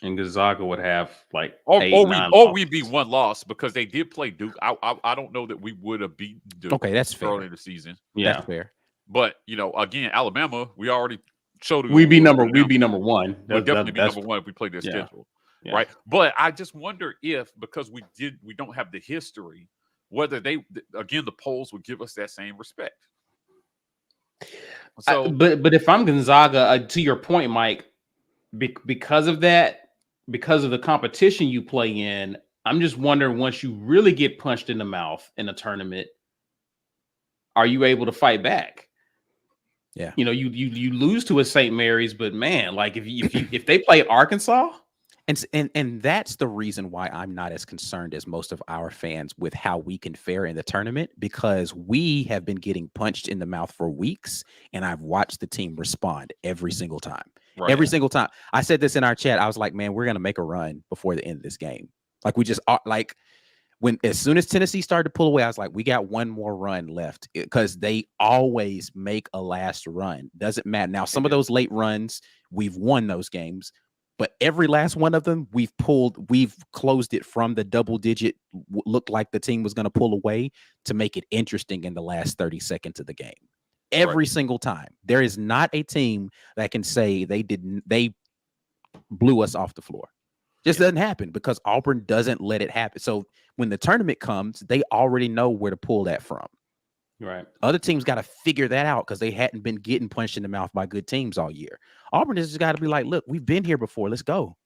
And Gonzaga would have like we'd be 1 loss because they did play Duke. I don't know that we would have beaten Duke. Okay, that's fair. Early in the season. Yeah, that's fair. But you know, again, Alabama, we already showed we'd be number 1. We'd definitely be number 1 if we played their schedule. Yeah. Right. But I just wonder if because we don't have the history, whether the polls would give us that same respect. So, but if I'm Gonzaga, to your point, Mike, because of that, because of the competition you play in, I'm just wondering once you really get punched in the mouth in a tournament, are you able to fight back? Yeah, you know, you lose to a St. Mary's, but man, like if they play Arkansas. And that's the reason why I'm not as concerned as most of our fans with how we can fare in the tournament, because we have been getting punched in the mouth for weeks, and I've watched the team respond every single time. Right. Every single time. I said this in our chat. I was like, man, we're going to make a run before the end of this game. Like we just like as soon as Tennessee started to pull away, I was like, we got one more run left because they always make a last run. Doesn't matter. Now, some of those late runs, we've won those games. But every last one of them, we've closed it from the double digit, looked like the team was going to pull away to make it interesting in the last 30 seconds of the game. Every single time. There is not a team that can say they blew us off the floor. Just doesn't happen because Auburn doesn't let it happen. So when the tournament comes, they already know where to pull that from. Right. Other teams got to figure that out because they hadn't been getting punched in the mouth by good teams all year. Auburn has just got to be like, look, we've been here before. Let's go.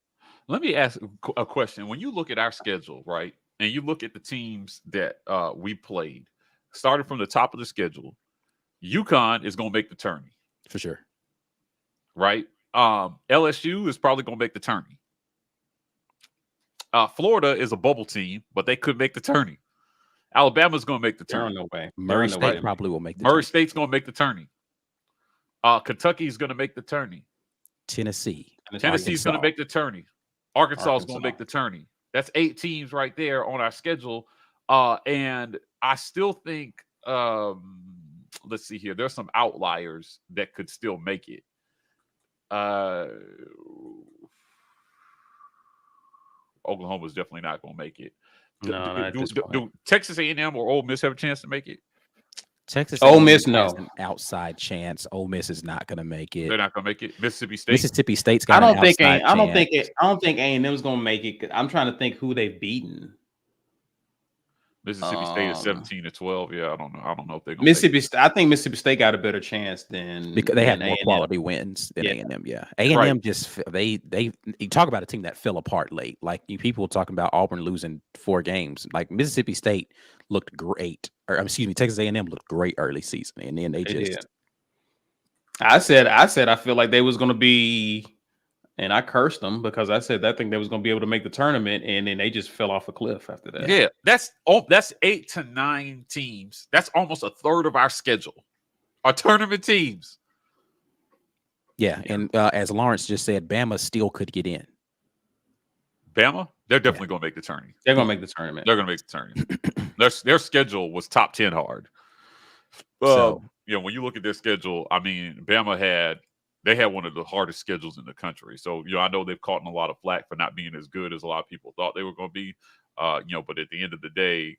Let me ask a question. When you look at our schedule, right, and you look at the teams that we played, started from the top of the schedule, UConn is going to make the tourney. For sure. Right? LSU is probably going to make the tourney. Florida is a bubble team, but they could make the tourney. Alabama's going to make the tourney. No way. Murray State probably will make the tourney. Murray State's going to make the tourney. Kentucky's going to make the tourney. Tennessee's going to make the tourney. Arkansas is going to make the tourney. That's 8 teams right there on our schedule. And I still think, let's see here. There's some outliers that could still make it. Oklahoma's definitely not going to make it. Do Texas A&M or Ole Miss have a chance to make it? Texas Ole Miss, no. Has an outside chance. Ole Miss is not going to make it. They're not going to make it. Mississippi State's got an outside chance. I don't think A&M's going to make it. I'm trying to think who they've beaten. Mississippi State is 17-12. Yeah, I don't know if they're going to I think Mississippi State got a better chance than because they had more quality wins than A&M. Yeah, A&M just they you talk about a team that fell apart late. Like people talking about Auburn losing 4 games. Like Mississippi State looked great, or excuse me, Texas A&M looked great early season, and then they just. Did. I said I feel like they was going to be. And I cursed them because I said I think they was going to be able to make the tournament, and then they just fell off a cliff after that. Yeah, that's 8 to 9 teams. That's almost a third of our schedule. Our tournament teams. Yeah, and as Lawrence just said, Bama still could get in. Bama? They're definitely going to make the tourney. They're going to make the tournament. They're going to make the tourney. Their schedule was top 10 hard. When you look at their schedule, I mean, Bama had they had one of the hardest schedules in the country. So, I know they've caught in a lot of flack for not being as good as a lot of people thought they were going to be. But at the end of the day,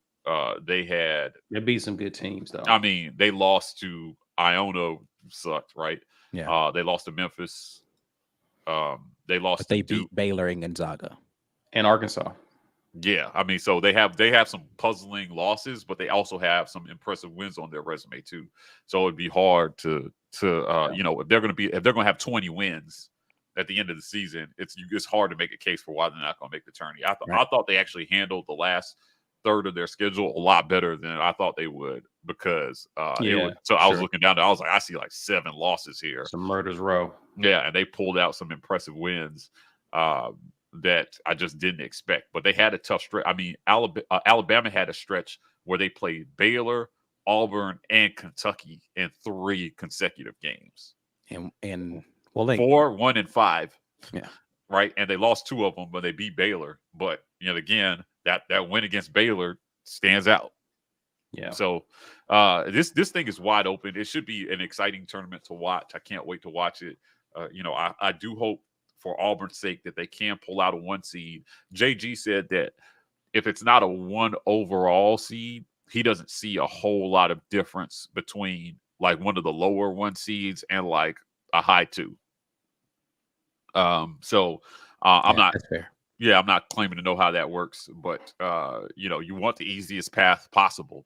they beat some good teams though. I mean, they lost to Iona, sucked, right? Yeah. They lost to Memphis. They lost. But they beat Baylor and Gonzaga and Arkansas. Yeah, I mean, so they have some puzzling losses, but they also have some impressive wins on their resume too. So it'd be hard to if they're going to have 20 wins at the end of the season, it's hard to make a case for why they're not going to make the tourney. I thought they actually handled the last third of their schedule a lot better than I thought they would, because I was looking down there, I was like, I see like 7 losses here, some murders row. Yeah, and they pulled out some impressive wins that I just didn't expect. But they had a tough stretch. I mean, Alabama had a stretch where they played Baylor, Auburn, and Kentucky in 3 consecutive games. And 4, 1, and 5. Yeah. Right. And they lost 2 of them, but they beat Baylor. But again, that win against Baylor stands out. Yeah. So this thing is wide open. It should be an exciting tournament to watch. I can't wait to watch it. I do hope for Auburn's sake that they can pull out a 1 seed. JG said that if it's not a 1 overall seed, he doesn't see a whole lot of difference between like one of the lower 1 seeds and like a high 2. I'm not. That's fair. Yeah, I'm not claiming to know how that works, but you want the easiest path possible.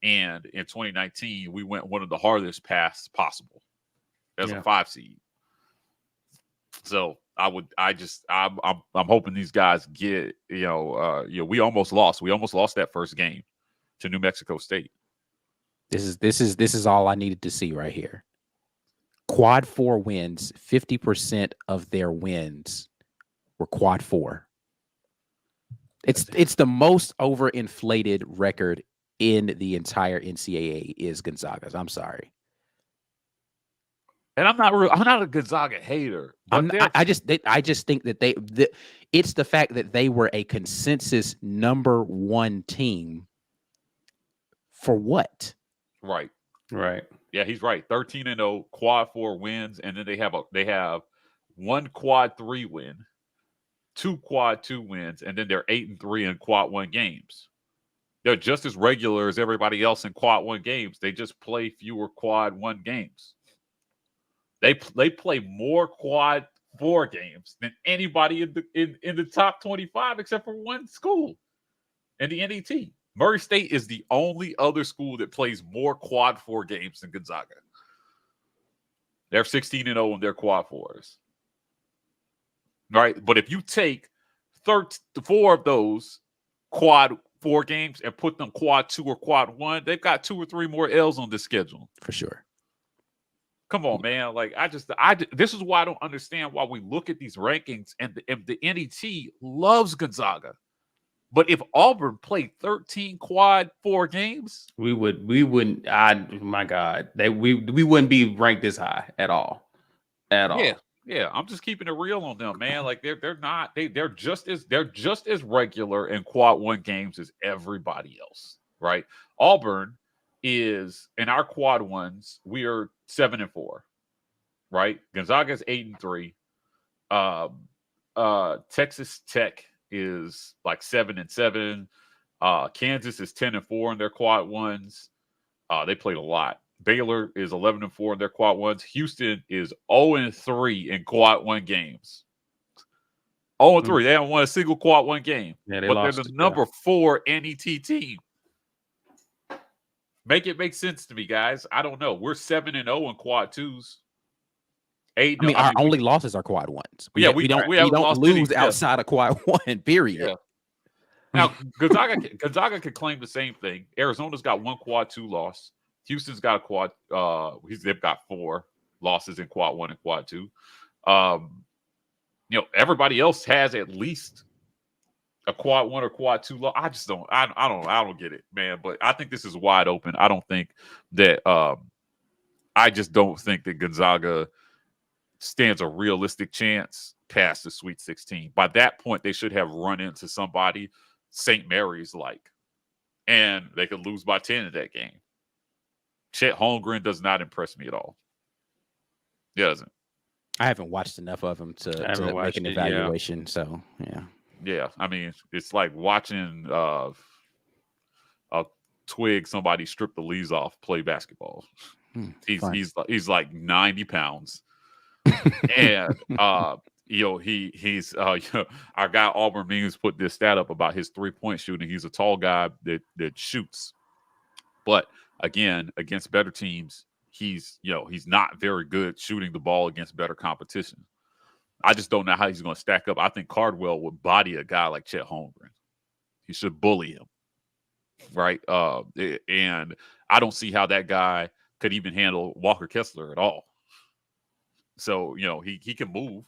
And in 2019, we went one of the hardest paths possible as a 5 seed. So I'm hoping these guys get, we almost lost. We almost lost that first game to New Mexico State. This is all I needed to see right here. Quad 4 wins, 50% of their wins were quad 4. It's the most overinflated record in the entire NCAA is Gonzaga's. I'm sorry. And I'm not a Gonzaga hater. I just think that it's the fact that they were a consensus number 1 team for what? Right. Right. Yeah, he's right. 13-0, quad 4 wins, and then they have 1 quad 3 win, 2 quad 2 wins, and then they're 8-3 in quad 1 games. They're just as regular as everybody else in quad 1 games. They just play fewer quad 1 games. They play more quad 4 games than anybody in the top 25 except for 1 school in the NET. Murray State is the only other school that plays more quad 4 games than Gonzaga. They're 16-0 in their quad 4s. Right? But if you take 4 of those quad 4 games and put them quad 2 or quad 1, they've got 2 or 3 more L's on this schedule. For sure. Come on, man. Like, this is why I don't understand why we look at these rankings and the NET loves Gonzaga. But if Auburn played 13 quad 4 games, we wouldn't. My God, we wouldn't be ranked this high at all. Yeah. I'm just keeping it real on them, man. Like they're just as regular in quad 1 games as everybody else, right? Auburn is in our quad 1s. We are 7-4, right? Gonzaga's 8-3. Texas Tech is like 7-7. Kansas is 10-4 in their quad 1s. They played a lot. Baylor is 11-4 in their quad 1s. Houston is 0-3 in quad 1 games. 0-3. They haven't won a single quad 1 game. Yeah, but they're the number 4 NET team. Make it make sense to me, guys. I don't know. We're 7-0 in quad 2s. Our only losses are quad 1s. We don't lose outside of quad 1. Period. Yeah. Now Gonzaga can claim the same thing. Arizona's got 1 quad 2 loss. Houston's got a quad. They've got 4 losses in quad 1 and quad 2. Everybody else has at least a quad 1 or quad 2 loss. I just don't. I don't get it, man. But I think this is wide open. I don't think that. I just don't think that Gonzaga stands a realistic chance past the Sweet 16. By that point, they should have run into somebody St. Mary's like, and they could lose by 10 in that game. Chet Holmgren does not impress me at all. He doesn't. I haven't watched enough of him to make an evaluation. So yeah. I mean, it's like watching a twig somebody strip the leaves off play basketball. He's like 90 pounds, and he's our guy Auburn Means put this stat up about his 3-point shooting. He's a tall guy that shoots, but again, against better teams, he's not very good shooting the ball against better competition. I just don't know how he's going to stack up. I think Cardwell would body a guy like Chet Holmgren. He should bully him, right? And I don't see how that guy could even handle Walker Kessler at all. So, he can move,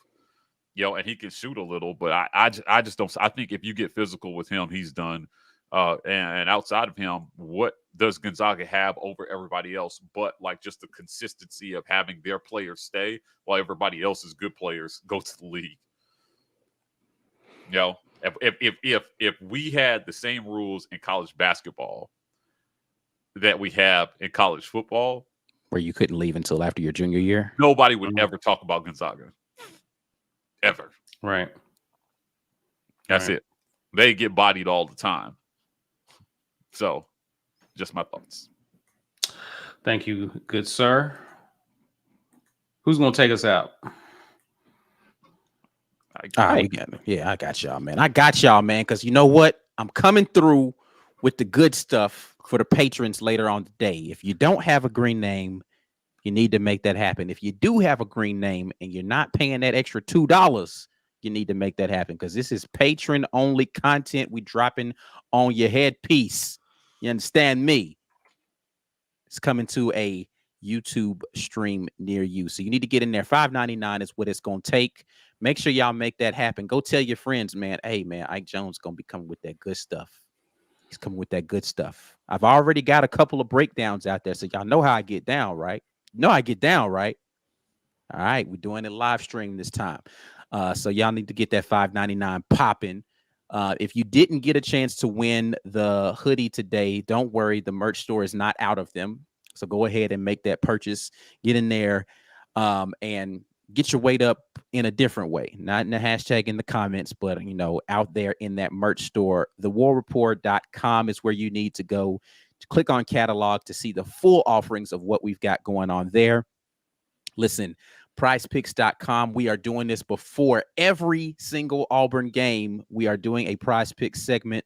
and he can shoot a little, but I just don't. I think if you get physical with him, he's done. And outside of him, what does Gonzaga have over everybody else but like just the consistency of having their players stay while everybody else's good players go to the league? If we had the same rules in college basketball that we have in college football, where you couldn't leave until after your junior year, nobody would ever talk about Gonzaga. Ever. Right. That's it. They get bodied all the time. So, just my thoughts. Thank you, good sir. Who's going to take us out? I got y'all, man. Because you know what? I'm coming through with the good stuff for the patrons later on today. If you don't have a green name, you need to make that happen. If you do have a green name and you're not paying that extra $2, you need to make that happen, because this is patron-only content we dropping on your headpiece. You understand me? It's coming to a YouTube stream near you. So you need to get in there. $5.99 is what it's going to take. Make sure y'all make that happen. Go tell your friends, man. Hey, man, Ike Jones going to be coming with that good stuff. He's coming with that good stuff. I've already got a couple of breakdowns out there, so y'all know how I get down, right? All right, we're doing it live stream this time. So y'all need to get that $5.99 popping. If you didn't get a chance to win the hoodie today, don't worry. The merch store is not out of them. So go ahead and make that purchase. Get in there and get your weight up in a different way. Not in the hashtag in the comments, but, out there in that merch store. TheWarReport.com is where you need to go to click on catalog to see the full offerings of what we've got going on there. Listen, PrizePicks.com. We are doing this before every single Auburn game. We are doing a Prize Picks segment.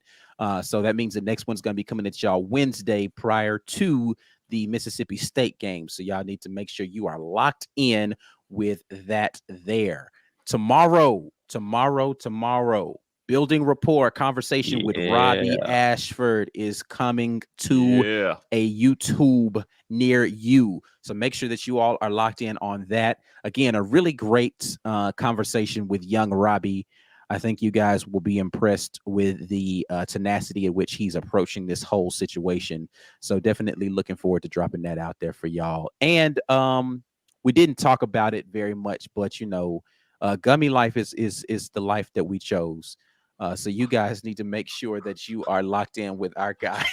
So that means the next one's going to be coming at y'all Wednesday prior to the Mississippi State game. So y'all need to make sure you are locked in with that there. Tomorrow, Building Rapport conversation with Robbie Ashford is coming to a YouTube near you. So make sure that you all are locked in on that. Again, a really great conversation with young Robbie. I think you guys will be impressed with the tenacity at which he's approaching this whole situation. So definitely looking forward to dropping that out there for y'all. And we didn't talk about it very much, but Gummy Life is the life that we chose. So you guys need to make sure that you are locked in with our guy,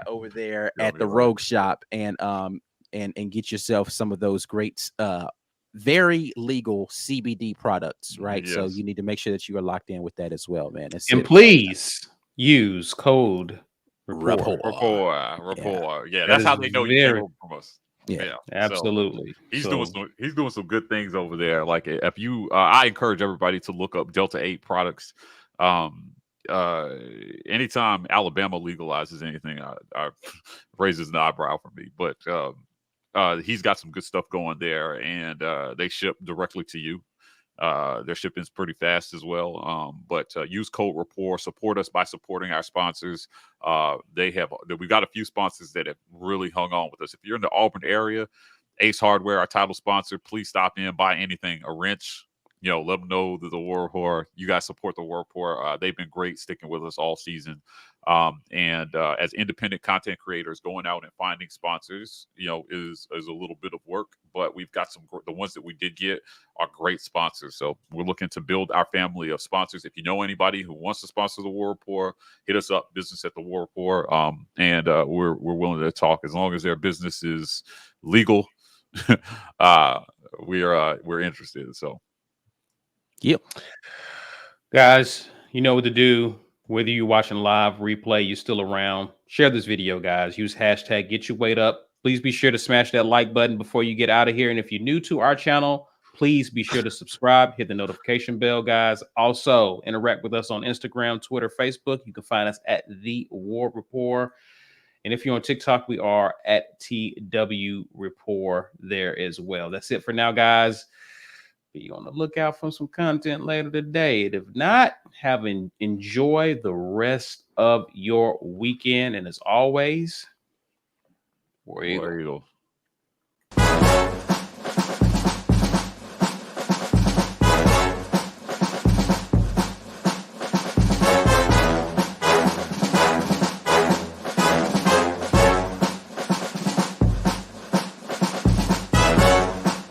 over there at the Rogue Shop, and get yourself some of those great, very legal CBD products, right? Yes. So you need to make sure that you are locked in with that as well, man. Please use code Rapport. Yeah, that's how they know you came over from us. Yeah, absolutely. So, he's doing some good things over there. Like, if you, I encourage everybody to look up Delta 8 products. Anytime Alabama legalizes anything, I raises an eyebrow for me. But he's got some good stuff going there, and they ship directly to you. Their shipping's pretty fast as well. But use code Rapport. Support us by supporting our sponsors. We've got a few sponsors that have really hung on with us. If you're in the Auburn area, Ace Hardware, our title sponsor, please stop in, buy anything, a wrench. Let them know that the War Rapport, you guys support the War Rapport. They've been great sticking with us all season. And as independent content creators, going out and finding sponsors, is a little bit of work, but we've got the ones that we did get are great sponsors. So we're looking to build our family of sponsors. If you know anybody who wants to sponsor the War Rapport, hit us up, business at the War Rapport. And we're willing to talk as long as their business is legal. we're interested. So, yep, guys, you know what to do. Whether you're watching live, replay, you're still around, share this video, guys. Use hashtag Get Your Weight Up. Please be sure to smash that like button before you get out of here. And if you're new to our channel, please be sure to subscribe, hit the notification bell, guys. Also, interact with us on Instagram, Twitter, Facebook. You can find us at The War Report. And if you're on TikTok, we are at TW Report there as well. That's it for now, guys. Be on the lookout for some content later today. And if not, enjoy the rest of your weekend. And as always, War Eagle.